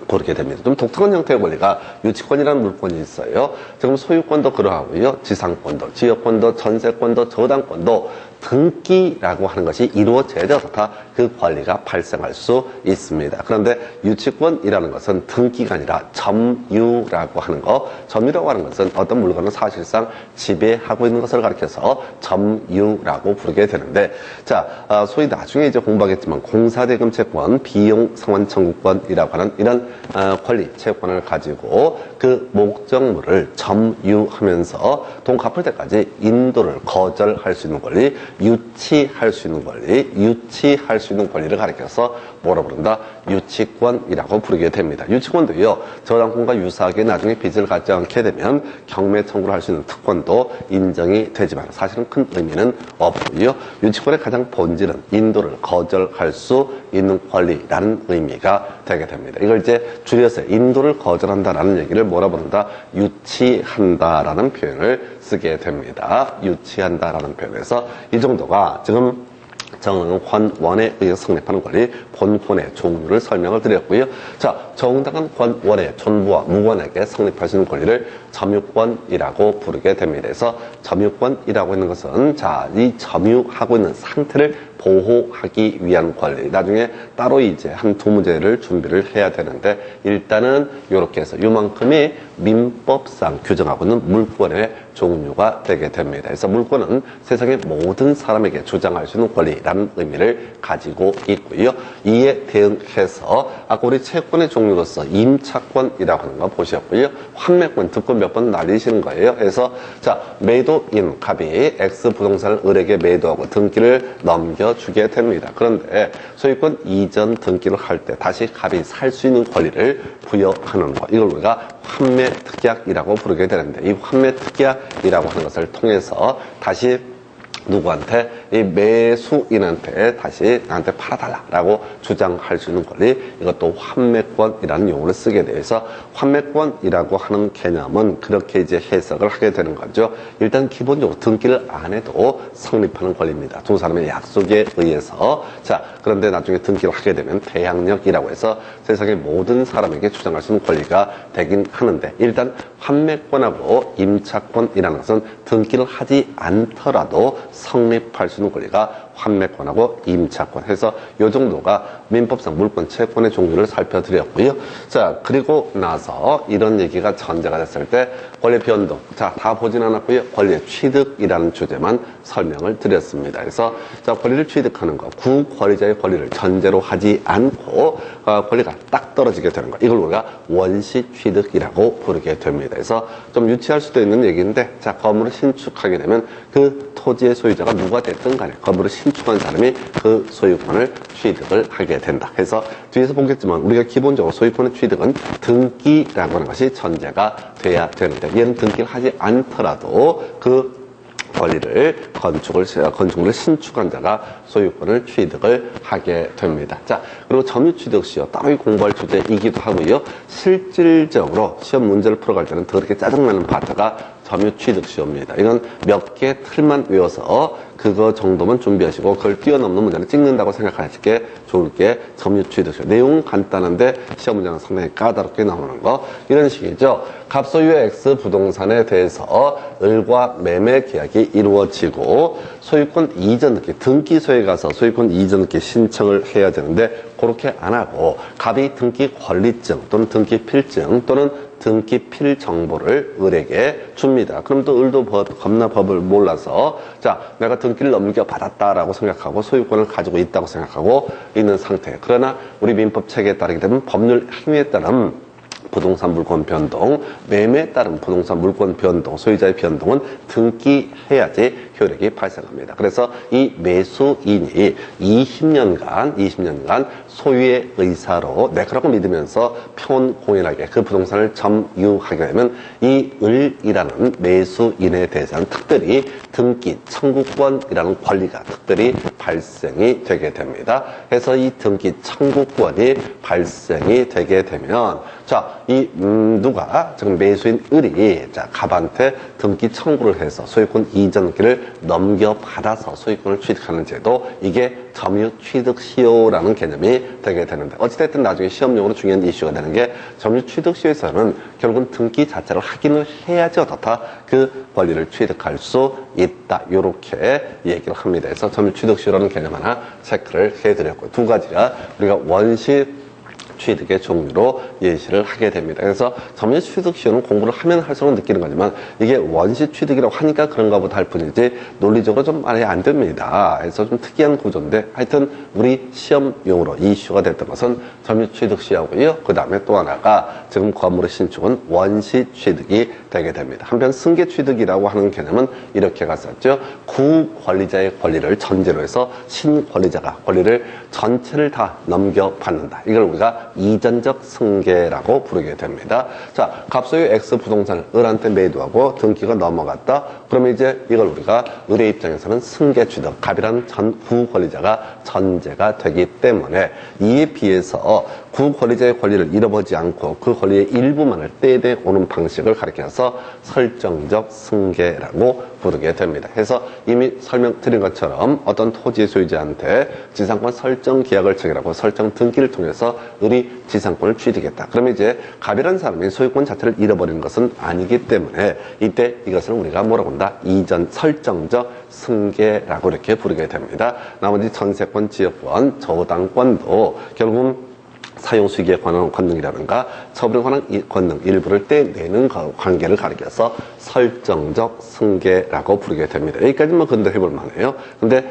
그렇게 됩니다. 좀 독특한 형태의 권리가 유치권이라는 물권이 있어요. 지금 소유권도 그러하고요. 지상권도, 지역권도, 전세권도, 저당권도 등기라고 하는 것이 이루어져야 되어서 그 권리가 발생할 수 있습니다. 그런데 유치권이라는 것은 등기가 아니라 점유라고 하는 거, 점유라고 하는 것은 어떤 물건을 사실상 지배하고 있는 것을 가리켜서 점유라고 부르게 되는데, 자, 소위 나중에 이제 공부하겠지만 공사대금 채권, 비용 상환 청구권이라고 하는 이런 권리, 채권을 가지고 그 목적물을 점유하면서 돈 갚을 때까지 인도를 거절할 수 있는 권리, 유치할 수 있는 권리, 유치할 수 있는 권리를 가리켜서 뭐라 부른다? 유치권이라고 부르게 됩니다. 유치권도요, 저당권과 유사하게 나중에 빚을 갖지 않게 되면 경매 청구를 할 수 있는 특권도 인정이 되지만 사실은 큰 의미는 없고요. 유치권의 가장 본질은 인도를 거절할 수 있는 권리라는 의미가 되게 됩니다. 이걸 이제 줄여서 인도를 거절한다라는 얘기를 뭐라 부른다? 유치한다라는 표현을 쓰게 됩니다. 유치한다라는 표현에서 이 정도가 지금 정당권원에 의해 성립하는 권리, 본권의 종류를 설명을 드렸고요. 자, 정당한 권원의 존부와 무권에게 성립할 수 있는 권리를 점유권이라고 부르게 됩니다. 그래서 점유권이라고 하는 것은, 자, 이 점유하고 있는 상태를 보호하기 위한 권리. 나중에 따로 이제 한 두 문제를 준비를 해야 되는데, 일단은 이렇게 해서 이만큼이 민법상 규정하고 있는 물권의 종류가 되게 됩니다. 그래서 물권은 세상의 모든 사람에게 주장할 수 있는 권리라는 의미를 가지고 있고요. 이에 대응해서 아까 우리 채권의 종류로서 임차권이라고 하는 거 보셨고요. 환매권 듣고 몇 번 날리시는 거예요. 그래서 자, 매도인 갑이 X 부동산을 을에게 매도하고 등기를 넘겨주게 됩니다. 그런데 소유권 이전 등기를 할 때 다시 갑이 살 수 있는 권리를 부여하는 거, 이걸 우리가 환매 특약이라고 부르게 되는데, 이 환매 특약이라고 하는 것을 통해서 다시 누구한테? 이 매수인한테 다시 나한테 팔아달라라고 주장할 수 있는 권리, 이것도 환매권이라는 용어를 쓰게 돼서 환매권이라고 하는 개념은 그렇게 이제 해석을 하게 되는 거죠. 일단 기본적으로 등기를 안 해도 성립하는 권리입니다. 두 사람의 약속에 의해서. 자, 그런데 나중에 등기를 하게 되면 대항력이라고 해서 세상의 모든 사람에게 주장할 수 있는 권리가 되긴 하는데, 일단 환매권하고 임차권이라는 것은 등기를 하지 않더라도 성립할 수 있는 권리가 환매권하고 임차권 해서 이 정도가 민법상 물권 채권의 종류를 살펴드렸고요. 자, 그리고 나서 이런 얘기가 전제가 됐을 때 권리 변동, 자, 다 보진 않았고요. 권리의 취득이라는 주제만 설명을 드렸습니다. 그래서 자, 권리를 취득하는 거, 구권리자의 권리를 전제로 하지 않고 권리가 딱 떨어지게 되는 거, 이걸 우리가 원시 취득이라고 부르게 됩니다. 그래서 좀 유치할 수도 있는 얘기인데, 자, 건물을 신축하게 되면 그 토지의 소유자가 누가 됐든 간에 건물을 신축한 사람이 그 소유권을 취득을 하게 된다. 그래서 뒤에서 보겠지만 우리가 기본적으로 소유권의 취득은 등기라고 하는 것이 전제가 돼야 되는데, 얘는 등기를 하지 않더라도 그 권리를 건축물을 신축한 자가 소유권을 취득을 하게 됩니다. 자, 그리고 점유 취득 시효 따로 공부할 주제이기도 하고요. 실질적으로 시험 문제를 풀어갈 때는 더 그렇게 짜증나는 파트가 점유 취득 시효입니다. 이건 몇 개 틀만 외워서 그거 정도만 준비하시고 그걸 뛰어넘는 문제는 찍는다고 생각하실 게 좋을 게 점유 취득 시효. 내용은 간단한데 시험 문제는 상당히 까다롭게 나오는 거, 이런 식이죠. 갑소유의 X 부동산에 대해서 을과 매매 계약이 이루어지고 소유권 이전 등기, 등기소에 가서 소유권 이전 등기 신청을 해야 되는데, 그렇게 안 하고 갑이 등기 권리증 또는 등기 필증 또는 등기 필 정보를 을에게 줍니다. 그럼 또 을도 겁나 법을 몰라서, 자, 내가 등기를 넘겨받았다라고 생각하고 소유권을 가지고 있다고 생각하고 있는 상태. 그러나 우리 민법 체계에 따르게 되면 법률 행위에 따른 부동산 물권 변동, 매매에 따른 부동산 물권 변동, 소유자의 변동은 등기해야지 효력이 발생합니다. 그래서 이 매수인이 20년간 소유의 의사로 내 거라고 믿으면서 평온공연하게 그 부동산을 점유하게 되면 이 을이라는 매수인에 대해서는 특별히 등기 청구권이라는 권리가 특별히 발생이 되게 됩니다. 그래서 이 등기 청구권이 발생이 되게 되면, 자, 누가 지금 매수인 을이 자, 갑한테 등기 청구를 해서 소유권 이전 등기를 넘겨받아서 소유권을 취득하는 제도, 이게 점유취득시효라는 개념이 되게 되는데, 어찌됐든 나중에 시험용으로 중요한 이슈가 되는 게, 점유취득시효에서는 결국은 등기 자체를 확인을 해야지 어떻다 그 권리를 취득할 수 있다, 요렇게 얘기를 합니다. 그래서 점유취득시효라는 개념 하나 체크를 해드렸고, 두 가지가 우리가 원시 취득의 종류로 예시를 하게 됩니다. 그래서 점유취득시효는 공부를 하면 할수록 느끼는 거지만, 이게 원시취득이라고 하니까 그런가 보다 할 뿐이지 논리적으로 좀 말이 안 됩니다. 그래서 좀 특이한 구조인데, 하여튼 우리 시험용으로 이슈가 됐던 것은 점유취득시효고요. 그 다음에 또 하나가 지금 건물의 신축은 원시취득이 되게 됩니다. 한편 승계취득이라고 하는 개념은 이렇게 갔었죠. 구권리자의 권리를 전제로 해서 신권리자가 권리를 전체를 다 넘겨받는다. 이걸 우리가 이전적 승계라고 부르게 됩니다. 자, 갑소유 X 부동산을 을한테 매도하고 등기가 넘어갔다. 그러면 이제 이걸 우리가 을의 입장에서는 승계취득, 갑이라는 전 구권리자가 전제가 되기 때문에, 이에 비해서 구권리자의 권리를 잃어버리지 않고 그 권리의 일부만을 떼내오는 방식을 가리켜서 설정적 승계라고 부르게 됩니다. 그래서 이미 설명드린 것처럼 어떤 토지 소유자한테 지상권 설정 계약을 체결하고 설정 등기를 통해서 을이 지상권을 취득했다. 그러면 이제 갑이라는 사람이 소유권 자체를 잃어버리는 것은 아니기 때문에, 이때 이것을 우리가 뭐라고 한다? 이전 설정적 승계라고 이렇게 부르게 됩니다. 나머지 전세권, 지역권, 저당권도 결국은 사용수익에 관한 권능이라든가 처분에 관한 권능 일부를 떼내는 관계를 가리켜서 설정적 승계라고 부르게 됩니다. 여기까지만 근데 해볼 만해요. 근데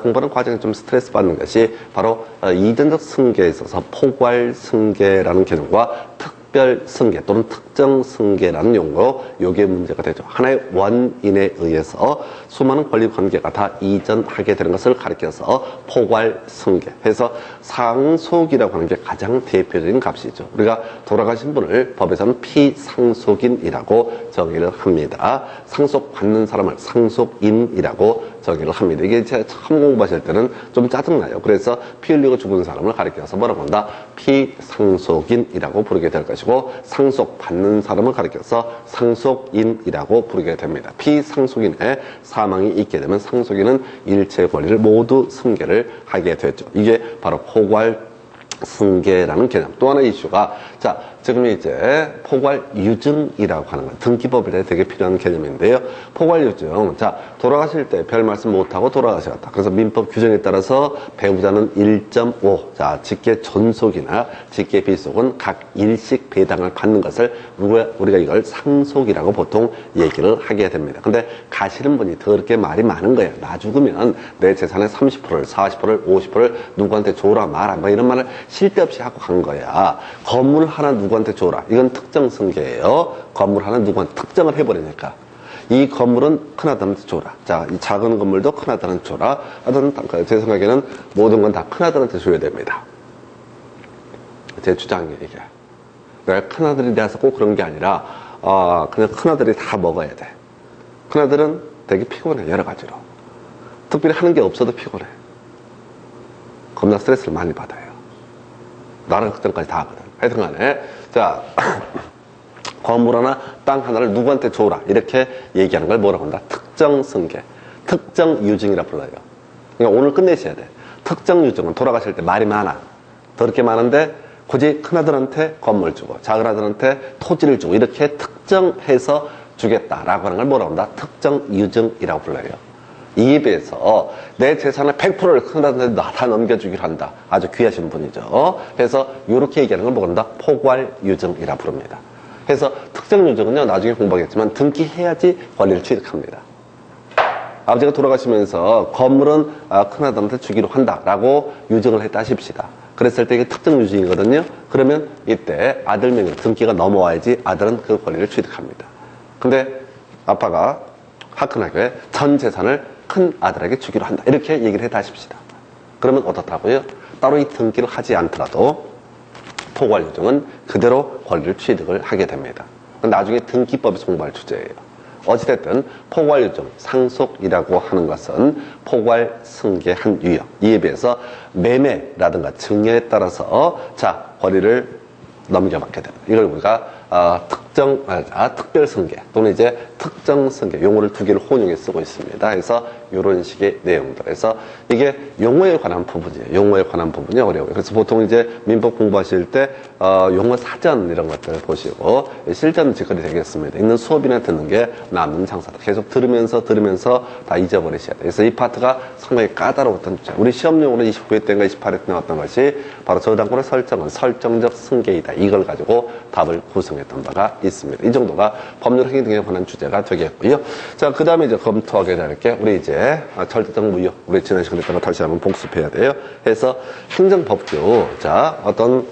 공부하는 과정에 좀 스트레스 받는 것이 바로 이전적 승계에 있어서 포괄 승계라는 개념과 특별 승계 또는 특정 승계라는 용어, 요게 문제가 되죠. 하나의 원인에 의해서 수많은 권리 관계가 다 이전하게 되는 것을 가리켜서 포괄 승계 해서 상속이라고 하는 게 가장 대표적인 값이죠. 우리가 돌아가신 분을 법에서는 피상속인이라고 정의를 합니다. 상속받는 사람을 상속인이라고 정의를 합니다. 이게 제가 처음 공부하실 때는 좀 짜증나요. 그래서 피 흘리고 죽은 사람을 가리켜서 뭐라고 한다? 피상속인이라고 부르게 될 것이고, 상속받는 사람을 가리켜서 상속인이라고 부르게 됩니다. 피상속인의 사망이 있게 되면 상속인은 일체 권리를 모두 승계를 하게 되죠. 이게 바로 포괄 승계라는 개념. 또 하나의 이슈가, 자, 지금 이제 포괄유증이라고 하는 건 등기법에 되게 필요한 개념인데요. 포괄유증. 자, 돌아가실 때 별 말씀 못하고 돌아가셨다. 그래서 민법 규정에 따라서 배우자는 1.5. 자, 직계 존속이나 직계 비속은 각 일씩 배당을 받는 것을 우리가 이걸 상속이라고 보통 얘기를 하게 됩니다. 근데 가시는 분이 더럽게 말이 많은 거예요. 나 죽으면 내 재산의 30%를, 40%를, 50%를 누구한테 줘라 마라. 뭐 이런 말을 쉴 데 없이 하고 간 거야. 건물 하나 누구한테 줘라. 이건 특정 승계예요. 건물 하나 누구한테 특정을 해버리니까. 이 건물은 큰아들한테 줘라. 자, 이 작은 건물도 큰아들한테 줘라. 하여튼 제 생각에는 모든 건 다 큰아들한테 줘야 됩니다. 제 주장이에요, 이게. 내가 큰아들이 돼서 꼭 그런 게 아니라, 그냥 큰아들이 다 먹어야 돼. 큰아들은 되게 피곤해, 여러 가지로. 특별히 하는 게 없어도 피곤해. 겁나 스트레스를 많이 받아요. 나라 걱정까지 다 하거든. 하여튼 간에, 자, 건물 하나, 땅 하나를 누구한테 줘라. 이렇게 얘기하는 걸 뭐라고 한다? 특정 승계. 특정 유증이라 불러요. 그러니까 오늘 끝내셔야 돼. 특정 유증은 돌아가실 때 말이 많아. 더럽게 많은데, 굳이 큰아들한테 건물 주고, 작은아들한테 토지를 주고, 이렇게 특정해서 주겠다라고 하는 걸 뭐라고 한다? 특정 유증이라고 불러요. 이에 비해서 내 재산의 100%를 큰아들한테 다 넘겨주기로 한다. 아주 귀하신 분이죠. 그래서 이렇게 얘기하는 걸 뭐라 한다? 포괄 유증이라 부릅니다. 그래서 특정 유증은요, 나중에 공부하겠지만 등기해야지 권리를 취득합니다. 아버지가 돌아가시면서 건물은 큰아들한테 주기로 한다라고 유증을 했다 하십시다. 그랬을 때 이게 특정 유증이거든요. 그러면 이때 아들 명의 등기가 넘어와야지 아들은 그 권리를 취득합니다. 근데 아빠가 화끈하게 전 재산을 큰 아들에게 주기로 한다. 이렇게 얘기를 했다 하십시다. 그러면 어떻다고요? 따로 이 등기를 하지 않더라도 포괄 유증은 그대로 권리를 취득을 하게 됩니다. 나중에 등기법에서 공부할 주제예요. 어찌됐든 포괄 유증, 상속이라고 하는 것은 포괄 승계 한 유형. 이에 비해서 매매라든가 증여에 따라서 자, 권리를 넘겨받게 되는, 이걸 우리가 특별 승계 또는 이제 특정 승계 용어를 두 개를 혼용해 쓰고 있습니다. 그래서 이런 식의 내용들. 그래서 이게 용어에 관한 부분이에요. 용어에 관한 부분이 어려워요. 그래서 보통 이제 민법 공부하실 때 용어 사전 이런 것들 보시고 실전 직거리 되겠습니다. 있는 수업이나 듣는 게 남는 장사다. 계속 들으면서 다 잊어버리셔야 돼요. 그래서 이 파트가 상당히 까다로웠던 주제. 우리 시험용으로 29회 때인가 28회 때 나왔던 것이 바로 저당권의 설정은 설정적 승계이다. 이걸 가지고 답을 구성했던 바가 있습니다. 이 정도가 법률 행위 등에 관한 주제가 되겠고요. 자, 그 다음에 이제 검토하게 될 게 우리 이제 절대적 무효. 우리 지난 시간에 했던 거 다시 한번 복습해야 돼요. 해서 행정법규. 자, 어떤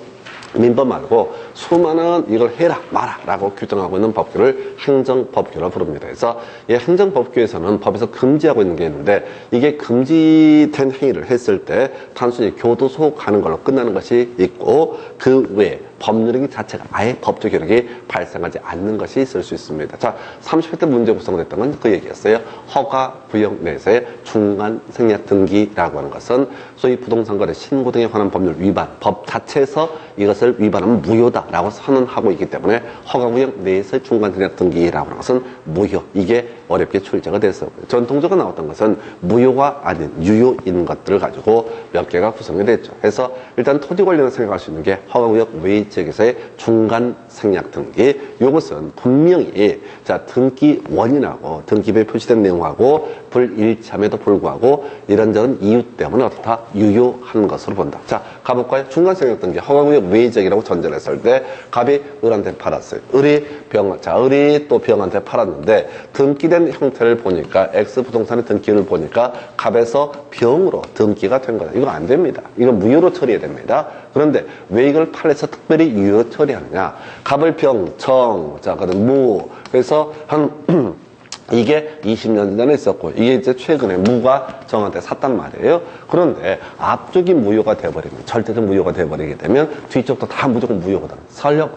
민법 말고 수많은 이걸 해라 마라 라고 규정하고 있는 법규를 행정법규로 부릅니다. 그래서 이 행정법규에서는 법에서 금지하고 있는 게 있는데 이게 금지된 행위를 했을 때 단순히 교도소 가는 걸로 끝나는 것이 있고 그 외에 법률행위 자체가 아예 법적 효력이 발생하지 않는 것이 있을 수 있습니다. 자, 30회 때 문제 구성됐던 건 그 얘기였어요. 허가 구역 내에서의 중간 생략 등기라고 하는 것은 소위 부동산 거래 신고 등에 관한 법률 위반, 법 자체에서 이것을 위반하면 무효다라고 선언하고 있기 때문에 허가 구역 내에서의 중간 생략 등기라고 하는 것은 무효. 이게 어렵게 출제가 됐어요. 전통적으로 나왔던 것은 무효가 아닌 유효인 것들을 가지고 몇 개가 구성이 됐죠. 그래서 일단 토지 관련해서 생각할 수 있는 게 허가 구역 외 지역에서의 중간 생략 등기. 이것은 분명히 자 등기 원인하고 등기부에 표시된 내용하고 불일치함에도 불구하고 이런저런 이유 때문에 어떻다 유효한 것으로 본다. 자, 가볼까요? 중간 생략 등기 허가 구역 외 지역이라고 전제를 했을 때 갑이 을한테 팔았어요. 을이 또 병한테 팔았는데 등기된 형태를 보니까 X 부동산의 등기를 보니까 갑에서 병으로 등기가 된 거다. 이거 안 됩니다. 이거 무효로 처리해야 됩니다. 그런데 왜 이걸 팔에서 특별히 유효로 처리하느냐? 갑을 병, 정, 자, 그다음 무. 그래서 이게 20년 전에 있었고 이게 이제 최근에 무가 정한테 샀단 말이에요. 그런데 앞쪽이 무효가 돼버리면 절대적 무효가 돼버리게 되면 뒤쪽도 다 무조건 무효거든.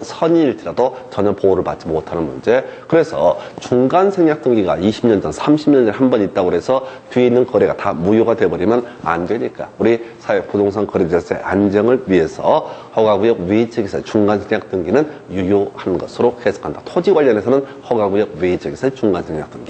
선일지라도 전혀 보호를 받지 못하는 문제. 그래서 중간 생략 등기가 20년 전, 30년 전에 한 번 있다고 그래서 뒤에 있는 거래가 다 무효가 돼버리면 안 되니까 우리 사회 부동산 거래자의 안정을 위해서 허가구역 외지역에서 중간 생략 등기는 유효한 것으로 해석한다. 토지 관련해서는 허가구역 외지역에서 중간 생략 등기.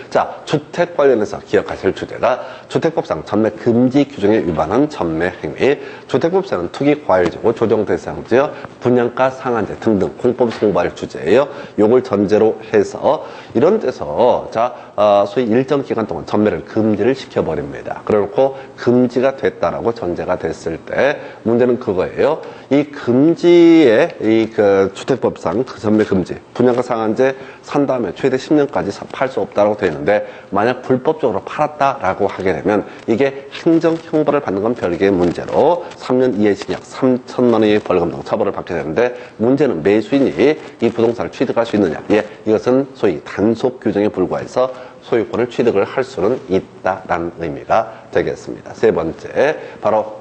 자, 주택 관련해서 기억하실 주제가 주택법상 전매 금지 규정에 위반한 전매 행위. 주택법상은 투기 과열지구, 조정 대상지역, 분양가 상한제 등등 공법 송부할 주제예요. 요걸 전제로 해서 이런 데서 자, 소위 일정 기간 동안 전매를 금지를 시켜버립니다. 그래놓고 금지가 됐다라고 전제가 됐을 때 문제는 그거예요. 이 금지에 그 주택법상 그 전매 금지, 분양가 상한제 산 다음에 최대 10년까지 팔 수 없다라고 되어 있는데 만약 불법적으로 팔았다라고 하게 되면 이게 행정 형벌을 받는 건 별개의 문제로 3년 이하의 징역 3천만 원의 벌금 등 처벌을 받게 되는데 문제는 매수인이 이 부동산을 취득할 수 있느냐. 예, 이것은 소위 단속 규정에 불과해서 소유권을 취득을 할 수는 있다라는 의미가 되겠습니다. 세 번째, 바로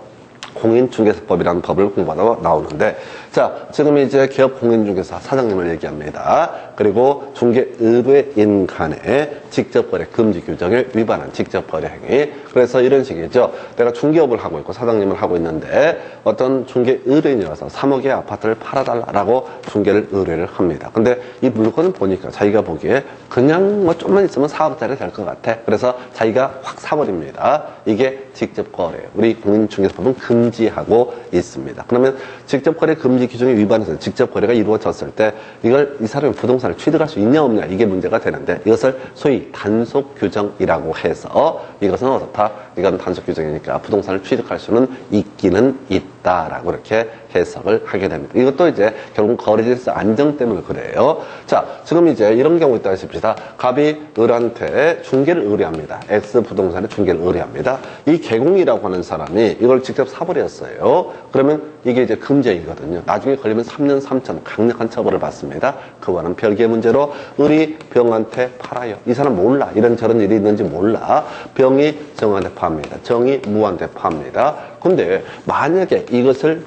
공인중개사법이라는 법을 공부하다 나오는데, 자, 지금 이제 기업 공인중개사 사장님을 얘기합니다. 그리고 중개의뢰인 간의 직접거래 금지 규정을 위반한 직접거래 행위. 그래서 이런 식이죠. 내가 중개업을 하고 있고 사장님을 하고 있는데 어떤 중개의뢰인이 와서 3억의 아파트를 팔아달라고 중개를 의뢰를 합니다. 근데 이 물건을 보니까 자기가 보기에 그냥 뭐 좀만 있으면 4억짜리 될 것 같아. 그래서 자기가 확 사버립니다. 이게 직접거래예요. 우리 공인중개사법은 금지하고 있습니다. 그러면 직접거래 금지 규정에 위반해서 직접거래가 이루어졌을 때 이걸 이 사람이 부동산을 취득할 수 있냐 없냐 이게 문제가 되는데 이것을 소위 단속 규정이라고 해서 이것은 어떻다? 이건 단속 규정이니까 부동산을 취득할 수는 있기는 있다라고 이렇게 해석을 하게 됩니다. 이것도 이제 결국 거래질서 안정 때문에 그래요. 자, 지금 이제 이런 경우 있다 싶시다. 갑이 을한테 중개를 의뢰합니다. X 부동산에 중개를 의뢰합니다. 이 개공이라고 하는 사람이 이걸 직접 사버렸어요. 그러면 이게 이제 금지이거든요. 나중에 걸리면 3년 3천 강력한 처벌을 받습니다. 그거는 별개의 문제로 을이 병한테 팔아요. 이 사람 몰라. 이런저런 일이 있는지 몰라. 병이 정한테 팝니다. 정이 무한테 팝니다. 근데 만약에 이것을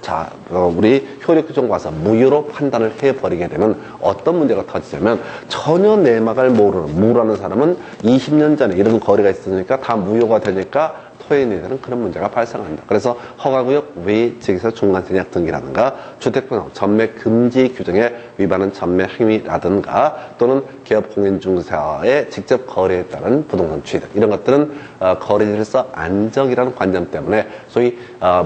우리 효력규정 봐서 무효로 판단을 해버리게 되면 어떤 문제가 터지냐면 전혀 내막을 모르는 무라는 사람은 20년 전에 이런 거래가 있으니까 다 무효가 되니까 토해내야 되는 그런 문제가 발생한다. 그래서 허가구역 외 지역에서 중간세약 등기라든가 주택분양 전매 금지 규정에 위반한 전매 행위라든가 또는 기업 공인중개사의 직접 거래에 따른 부동산 취득 이런 것들은 거래질서 안정이라는 관점 때문에 소위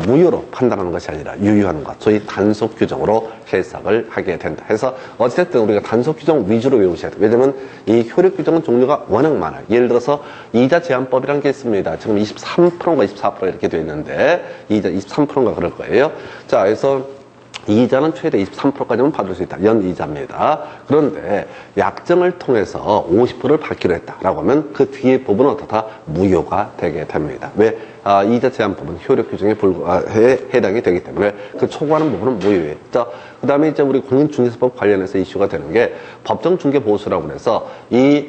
무효로 판단하는 것이 아니라 유효하는 것, 소위 단속 규정으로 해석을 하게 된다. 그래서 어쨌든 우리가 단속 규정 위주로 외우셔야 돼요. 왜냐면 이 효력 규정은 종류가 워낙 많아요. 예를 들어서 이자 제한법이라는 게 있습니다. 지금 23%인가 24% 이렇게 되어 있는데 이자 23%인가 그럴 거예요. 자, 그래서 이자는 최대 23%까지는 받을 수 있다. 연이자입니다. 그런데 약정을 통해서 50%를 받기로 했다라고 하면 그 뒤에 부분은 어떻다? 무효가 되게 됩니다. 왜? 이자 제한법은 효력 규정에 해당이 되기 때문에 그 초과하는 부분은 무효예요. 자, 그 다음에 이제 우리 공인중개사법 관련해서 이슈가 되는 게 법정중개보수라고 해서 이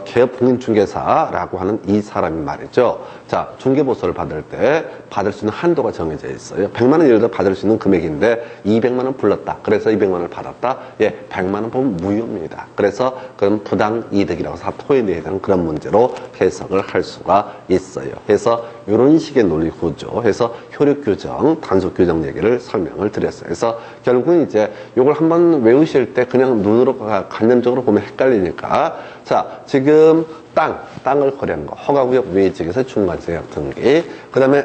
개업 공인중개사라고 하는 이 사람이 말이죠. 자, 중개보수를 받을 때 받을 수 있는 한도가 정해져 있어요. 100만 원 예를 들어 받을 수 있는 금액인데 200만 원 불렀다. 그래서 200만 원을 받았다. 예, 100만 원 보면 무효입니다. 그래서 그건 부당이득이라고 해서 토해내야 되는 그런 문제로 해석을 할 수가 있어요. 그래서 이런 식의 논리 구조, 해서 효력 규정, 단속 규정 얘기를 설명을 드렸어요. 그래서 결국은 이제 이걸 한번 외우실 때 그냥 눈으로 관념적으로 보면 헷갈리니까 자, 지금 땅을 거래하는 거, 허가구역 외 지역에서 중간세약 등기, 그 다음에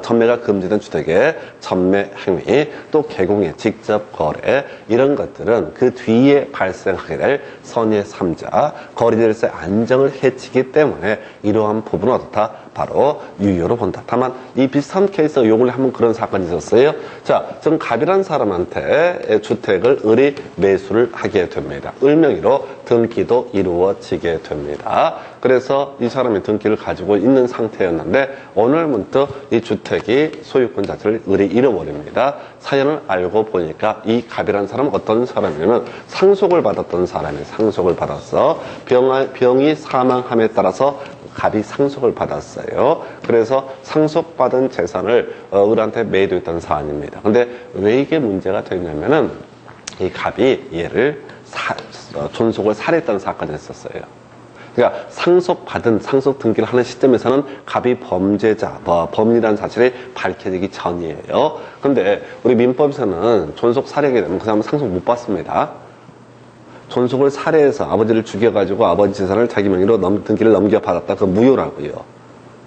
전매가 금지된 주택의 전매 행위, 또 개공의 직접 거래 이런 것들은 그 뒤에 발생하게 될 선의 3자, 거래질서의 안정을 해치기 때문에 이러한 부분은 어떻다? 바로 유효로 본다. 다만 이 비슷한 케이스가 요번에 한번 그런 사건이 있었어요. 자, 지금 갑이라는 사람한테 주택을 을이 매수를 하게 됩니다. 을명의로 등기도 이루어지게 됩니다. 그래서 이 사람이 등기를 가지고 있는 상태였는데 오늘 문득 이 주택이 소유권 자체를 을이 잃어버립니다. 사연을 알고 보니까 이 갑이라는 사람은 어떤 사람이냐면 상속을 받았던 사람이 상속을 받았어. 병이 사망함에 따라서 갑이 상속을 받았어요. 그래서 상속받은 재산을 을한테 매도했던 사안입니다. 근데 왜 이게 문제가 되냐면은 이 갑이 얘를 존속을 살해했다는 사건이 있었어요. 그러니까 상속받은 상속 등기를 하는 시점에서는 갑이 범죄자, 범인이라는 사실이 밝혀지기 전이에요. 근데 우리 민법에서는 존속 살해하게 되면 그 사람은 상속 못 받습니다. 존속을 살해해서 아버지를 죽여가지고 아버지 재산을 자기 명의로 등기를 넘겨받았다. 그건 무효라고요.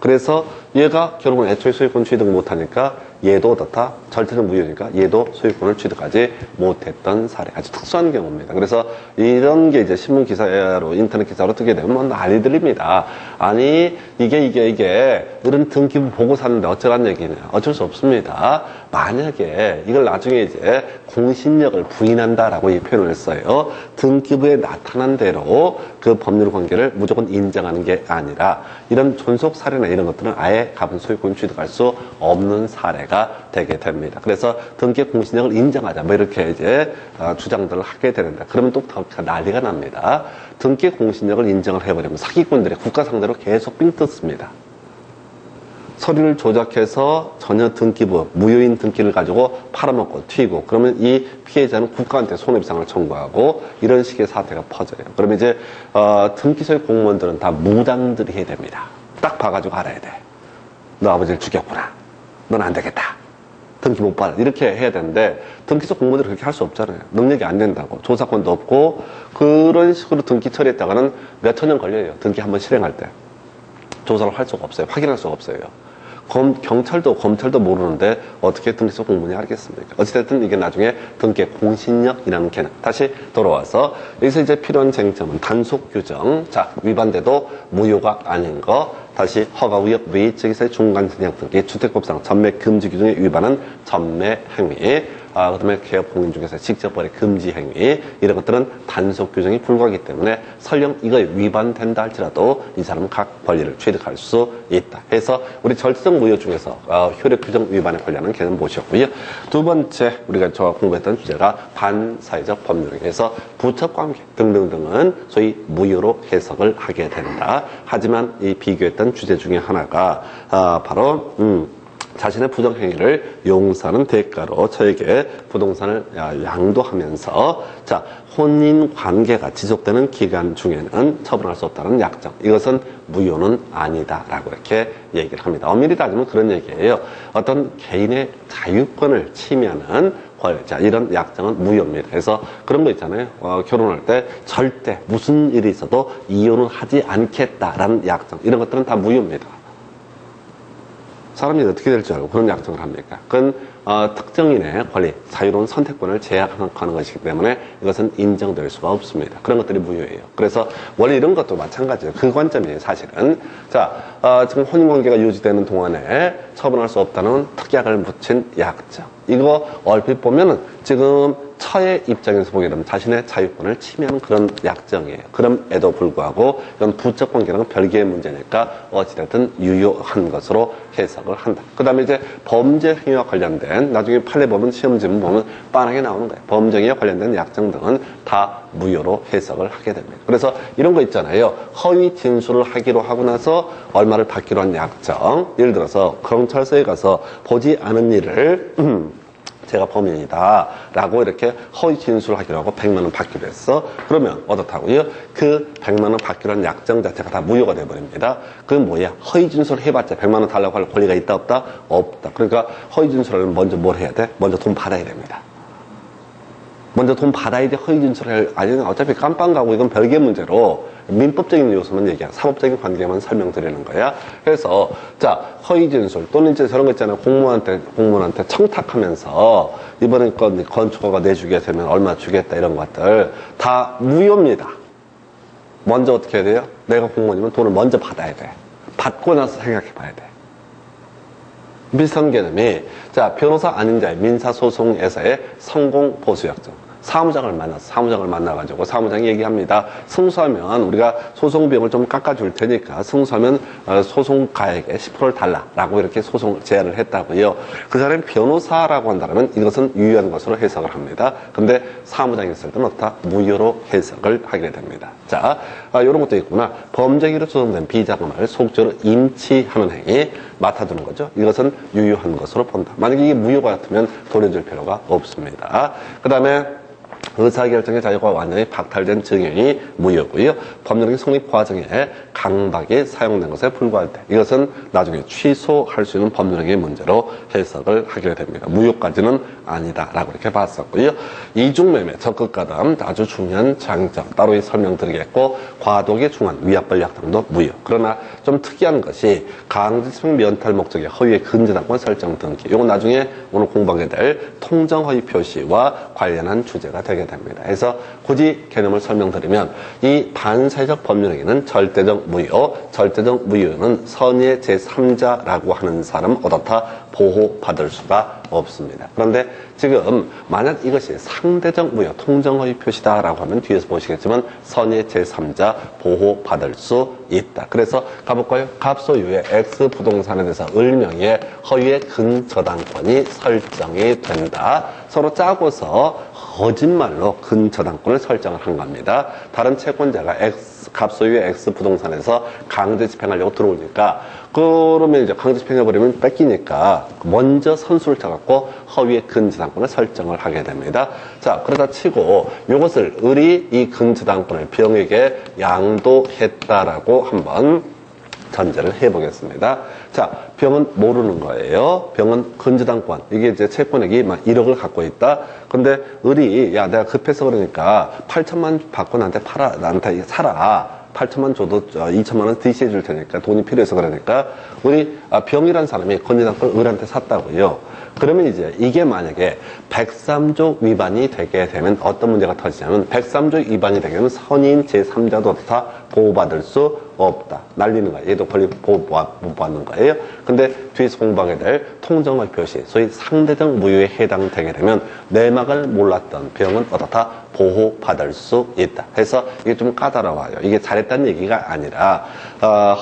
그래서 얘가 결국은 애초에 소유권 취득을 못하니까 얘도 어떻다? 절대적 무효니까 얘도 소유권을 취득하지 못했던 사례. 아주 특수한 경우입니다. 그래서 이런 게 이제 신문 기사로, 인터넷 기사로 뜨게 되면 뭐 난리들입니다. 아니, 이게 을은 등기부 보고 샀는데 어쩌란 얘기냐. 어쩔 수 없습니다. 만약에 이걸 나중에 이제 공신력을 부인한다라고 이 표현을 써요. 등기부에 나타난 대로 그 법률 관계를 무조건 인정하는 게 아니라 이런 존속 사례나 이런 것들은 아예 갑은 소유권 취득할 수 없는 사례가 되게 됩니다. 그래서 등기 공신력을 인정하자 뭐 이렇게 이제 주장들을 하게 되는데 그러면 또 더 난리가 납니다. 등기 공신력을 인정을 해버리면 사기꾼들이 국가 상대로 계속 삥 뜯습니다. 서류를 조작해서 전혀 등기부, 무효인 등기를 가지고 팔아먹고 튀고 그러면 이 피해자는 국가한테 손해배상을 청구하고 이런 식의 사태가 퍼져요. 그러면 이제 등기소의 공무원들은 다 무당들이 해야 됩니다. 딱 봐가지고 알아야 돼. 너 아버지를 죽였구나. 넌 안 되겠다. 등기 못 받아. 이렇게 해야 되는데 등기소 공무원들이 그렇게 할 수 없잖아요. 능력이 안 된다고. 조사권도 없고 그런 식으로 등기 처리했다가는 몇천 년 걸려요. 등기 한번 실행할 때. 조사를 할 수가 없어요. 확인할 수가 없어요. 경찰도 검찰도 모르는데 어떻게 등기소 공무원이 하겠습니까? 어찌됐든 이게 나중에 등기 공신력이라는 개념. 다시 돌아와서 여기서 이제 필요한 쟁점은 단속 규정. 자, 위반돼도 무효가 아닌 거. 다시 허가구역 외 지역에서의 중간세약 등기, 주택법상 전매 금지 규정에 위반한 전매 행위, 그다음에 개업 공인중개사 직접 거래 금지 행위 이런 것들은 단속 규정이 불구하기 때문에 설령 이거에 위반된다 할지라도 이 사람은 각 권리를 취득할 수 있다. 해서 우리 절대적 무효 중에서 효력 규정 위반에 관련한 개념 보셨고요. 두 번째 우리가 공부했던 주제가 반사회적 법률에서 부처관계 등등등은 소위 무효로 해석을 하게 된다. 하지만 이 비교했던 주제 중에 하나가 바로 자신의 부정행위를 용서하는 대가로 저에게 부동산을 양도하면서 자, 혼인 관계가 지속되는 기간 중에는 처분할 수 없다는 약정. 이것은 무효는 아니다라고 이렇게 얘기를 합니다. 엄밀히 따지면 그런 얘기예요. 어떤 개인의 자유권을 침해하는 자, 이런 약정은 무효입니다. 그래서 그런 거 있잖아요. 결혼할 때 절대 무슨 일이 있어도 이혼은 하지 않겠다라는 약정. 이런 것들은 다 무효입니다. 사람이 어떻게 될 줄 알고 그런 약정을 합니까? 그건 특정인의 권리, 자유로운 선택권을 제약하는 것이기 때문에 이것은 인정될 수가 없습니다. 그런 것들이 무효예요. 그래서 원래 이런 것도 마찬가지예요. 그 관점이에요, 사실은. 자, 지금 혼인관계가 유지되는 동안에 처분할 수 없다는 특약을 붙인 약정. 이거 얼핏 보면은 지금 처의 입장에서 보게 되면 자신의 자유권을 침해하는 그런 약정이에요. 그럼에도 불구하고 이건 부적 관계랑은 별개의 문제니까 어찌됐든 유효한 것으로 해석을 한다. 그 다음에 이제 범죄 행위와 관련된 나중에 판례 보면 시험지문 보면 빤하게 나오는 거예요. 범죄 행위와 관련된 약정 등은 다 무효로 해석을 하게 됩니다. 그래서 이런 거 있잖아요. 허위 진술을 하기로 하고 나서 얼마를 받기로 한 약정. 예를 들어서 경찰서에 가서 보지 않은 일을 제가 범인이다 라고 이렇게 허위 진술을 하기로 하고 100만 원 받기로 했어. 그러면 어떻다고요? 그 100만 원 받기로 한 약정 자체가 다 무효가 돼버립니다. 그건 뭐야? 허위 진술을 해봤자 100만 원 달라고 할 권리가 있다 없다? 없다. 그러니까 허위 진술을 먼저 뭘 해야 돼? 먼저 돈 받아야 됩니다. 먼저 돈 받아야 돼. 허위 진술을 아니면 어차피 깜빵 가고 이건 별개 문제로 민법적인 요소만 얘기하고 사법적인 관계만 설명드리는 거야. 그래서 자, 허위 진술 또는 이제 저런 거 있잖아요. 공무원한테 청탁하면서 이번에 건축허가 내주게 되면 얼마 주겠다 이런 것들 다 무효입니다. 먼저 어떻게 해야 돼요? 내가 공무원이면 돈을 먼저 받아야 돼. 받고 나서 생각해 봐야 돼. 비슷한 개념이 자, 변호사 아닌 자의 민사소송에서의 성공보수약정. 사무장을 만나가지고 사무장이 얘기합니다. 승소하면 우리가 소송비용을 좀 깎아줄 테니까 승소하면 소송가액의 10%를 달라라고 이렇게 소송을 제안을 했다고요. 그 사람이 변호사라고 한다면 이것은 유효한 것으로 해석을 합니다. 근데 사무장이 있을 때는 어떻다? 무효로 해석을 하게 됩니다. 자, 이런 것도 있구나. 범죄기로 조성된 비자금을 속죄로 임치하는 행위 맡아두는 거죠. 이것은 유효한 것으로 본다. 만약에 이게 무효가 같으면 돌려줄 필요가 없습니다. 그 다음에 의사결정의 자유가 완전히 박탈된 증인이 무효고요. 법률의 성립 과정에 강박이 사용된 것에 불과할 때 이것은 나중에 취소할 수 있는 법률의 문제로 해석을 하게 됩니다. 무효까지는 아니다라고 이렇게 봤었고요. 이중매매, 적극가담 아주 중요한 장점 따로 설명드리겠고 과도기 중한 위약벌 약정도 무효. 그러나 좀 특이한 것이 강제집행 면탈 목적의 허위의 근저당권 설정 등기. 이건 나중에 오늘 공부하게 될 통정허위 표시와 관련한 주제가 되게 됩니다. 그래서 굳이 개념을 설명드리면 이 반사회적 법률행위는 절대적 무효, 절대적 무효는 선의의 제3자라고 하는 사람 어떻다? 보호받을 수가 없습니다. 그런데 지금 만약 이것이 상대적 무효, 통정허위 표시다라고 하면 뒤에서 보시겠지만 선의의 제3자 보호받을 수 있다. 그래서 가볼까요? 갑소유의 X부동산에 대해서 을명의 허위의 근저당권이 설정이 된다. 서로 짜고서 거짓말로 근저당권을 설정을 한 겁니다. 다른 채권자가 갑소유의 X부동산에서 강제 집행하려고 들어오니까 그러면 이제 강제 집행해버리면 뺏기니까 먼저 선수를 쳐갖고 허위의 근저당권을 설정을 하게 됩니다. 자, 그러다 치고 이것을 을이 이 근저당권을 병에게 양도했다라고 한번 전제를 해보겠습니다. 자, 병은 모르는 거예요. 병은 근저당권. 이게 이제 채권액이 막 1억을 갖고 있다. 근데 을이 야, 내가 급해서 그러니까 8천만 받고 나한테 사라. 8천만 줘도 2천만 원 DC해 줄 테니까 돈이 필요해서 그러니까 우리 병이란 사람이 건전한걸 을한테 샀다고요. 그러면 이제 이게 만약에 103조 위반이 되게 되면 어떤 문제가 터지냐면 103조 위반이 되게 되면 선인 제3자도 다 보호받을 수 없다. 날리는 거예요. 얘도 권리 보호 못 받는 거예요. 근데 뒤에서 공부하게 될 통정허위 표시, 소위 상대적 무효에 해당되게 되면 내막을 몰랐던 병은 어떻다? 보호받을 수 있다. 그래서 이게 좀 까다로워요. 이게 잘했다는 얘기가 아니라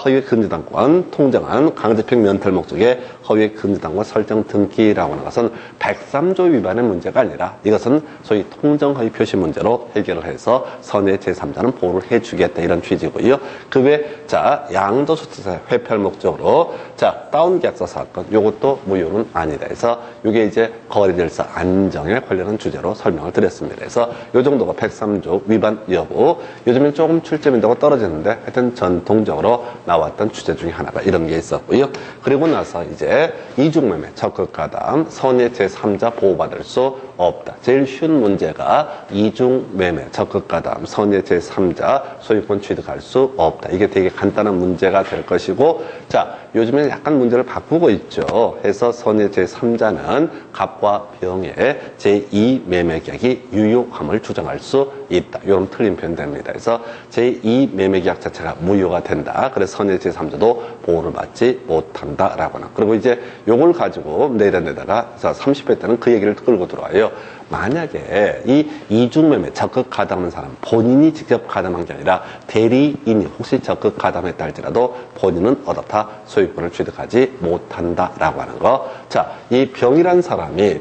허위의 근저당권, 통정한 강제집행 면탈 목적의 허위의 근저당권 설정 등기라고 하는 것은 103조 위반의 문제가 아니라 이것은 소위 통정허위 표시 문제로 해결을 해서 선의 제3자는 보호를 해주겠다. 이런 취지. 취지고요. 그 외에 자 양도소득세 회피할 목적으로 자 다운계약서 사건 요것도 무효는 아니다 해서 이게 이제 거래질서 안정에 관련한 주제로 설명을 드렸습니다. 그래서 요 정도가 103조 위반 여부. 요즘엔 조금 출제민도가 떨어졌는데 하여튼 전통적으로 나왔던 주제 중에 하나가 이런 게 있었고요. 그리고 나서 이제 이중매매 적극가담 선의 제3자 보호받을 수 없다. 제일 쉬운 문제가 이중매매 적극가담 선의 제3자 소유권 취득할 수 없다. 이게 되게 간단한 문제가 될 것이고 자 요즘에는 약간 문제를 바꾸고 있죠. 해서 선의 제3자는 갑과 병의 제2매매계약이 유효함을 주장할 수 있다. 이런 틀린 표현 됩니다. 그래서 제2매매계약 자체가 무효가 된다. 그래서 선의 제3자도 보호를 받지 못한다라고 하나. 그리고 이제 요걸 가지고 내려내다가 30회 때는 그 얘기를 끌고 들어와요. 만약에 이 이중매매 적극 가담한 사람 본인이 직접 가담한 게 아니라 대리인이 혹시 적극 가담했다 할지라도 본인은 어떻다 소유권을 취득하지 못한다라고 하는 거. 자, 이 병이란 사람이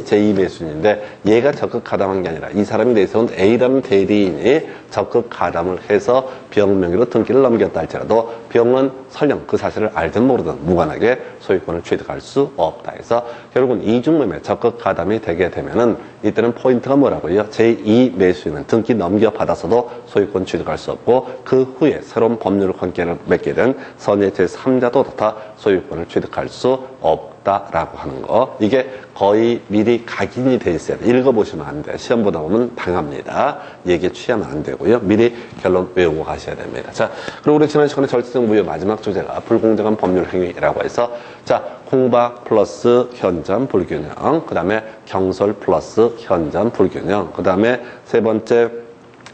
제2매수인인데 얘가 적극 가담한 게 아니라 이 사람에 대해서는 A라는 대리인이 적극 가담을 해서 병 명의로 등기를 넘겼다 할지라도 병은 설령 그 사실을 알든 모르든 무관하게 소유권을 취득할 수 없다 해서 결국은 이중매매 적극 가담이 되게 되면은 이때는 포인트가 뭐라고요? 제2매수인은 등기 넘겨받아서도 소유권 취득할 수 없고 그 후에 새로운 법률 관계를 맺게 된 선의 제3자도 다 소유권을 취득할 수 없다라고 하는 거. 이게 거의 미리 각인이 돼 있어야 돼. 읽어보시면 안 돼. 시험 보다 보면 당합니다. 얘기에 취하면 안 되고요. 미리 결론 외우고 가셔야 됩니다. 자, 그리고 우리 지난 시간에 절대적 무효 마지막 주제가 불공정한 법률 행위라고 해서 자, 공박 플러스 현전 불균형, 그 다음에 경솔 플러스 현전 불균형, 그 다음에 세 번째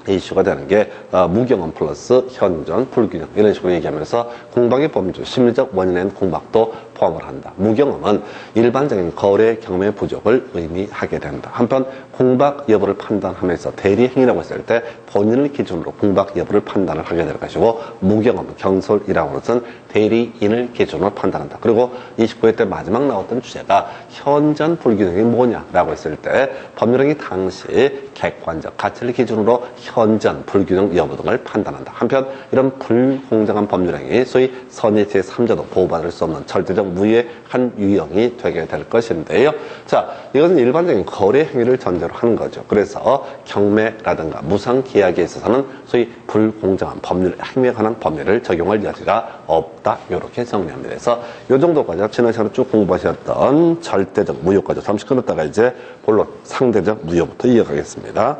이슈가 되는 게 무경험 플러스 현전 불균형 이런 식으로 얘기하면서 공박의 범주 심리적 원인엔 공박도 포함을 한다. 무경험은 일반적인 거래 경험의 부족을 의미하게 된다. 한편 공박 여부를 판단하면서 대리행위라고 했을 때 본인을 기준으로 공박 여부를 판단을 하게 될 것이고 무경험, 경솔이라고 하는 것은 대리인을 기준으로 판단한다. 그리고 29회 때 마지막 나왔던 주제가 현전 불균형이 뭐냐라고 했을 때 법률행위 당시 객관적 가치를 기준으로 현전 불균형 여부 등을 판단한다. 한편 이런 불공정한 법률행위 소위 선의 제3자도 보호받을 수 없는 절대적 무효의 한 유형이 되게 될 것인데요. 자, 이것은 일반적인 거래 행위를 전제로 하는 거죠. 그래서 경매라든가 무상 계약에 있어서는 소위 불공정한 법률 행위에 관한 법률을 적용할 여지가 없다. 이렇게 정리합니다. 그래서 이 정도까지 지난 시간에 쭉 공부하셨던 절대적 무효까지 잠시 끊었다가 이제 본론 상대적 무효부터 이어가겠습니다.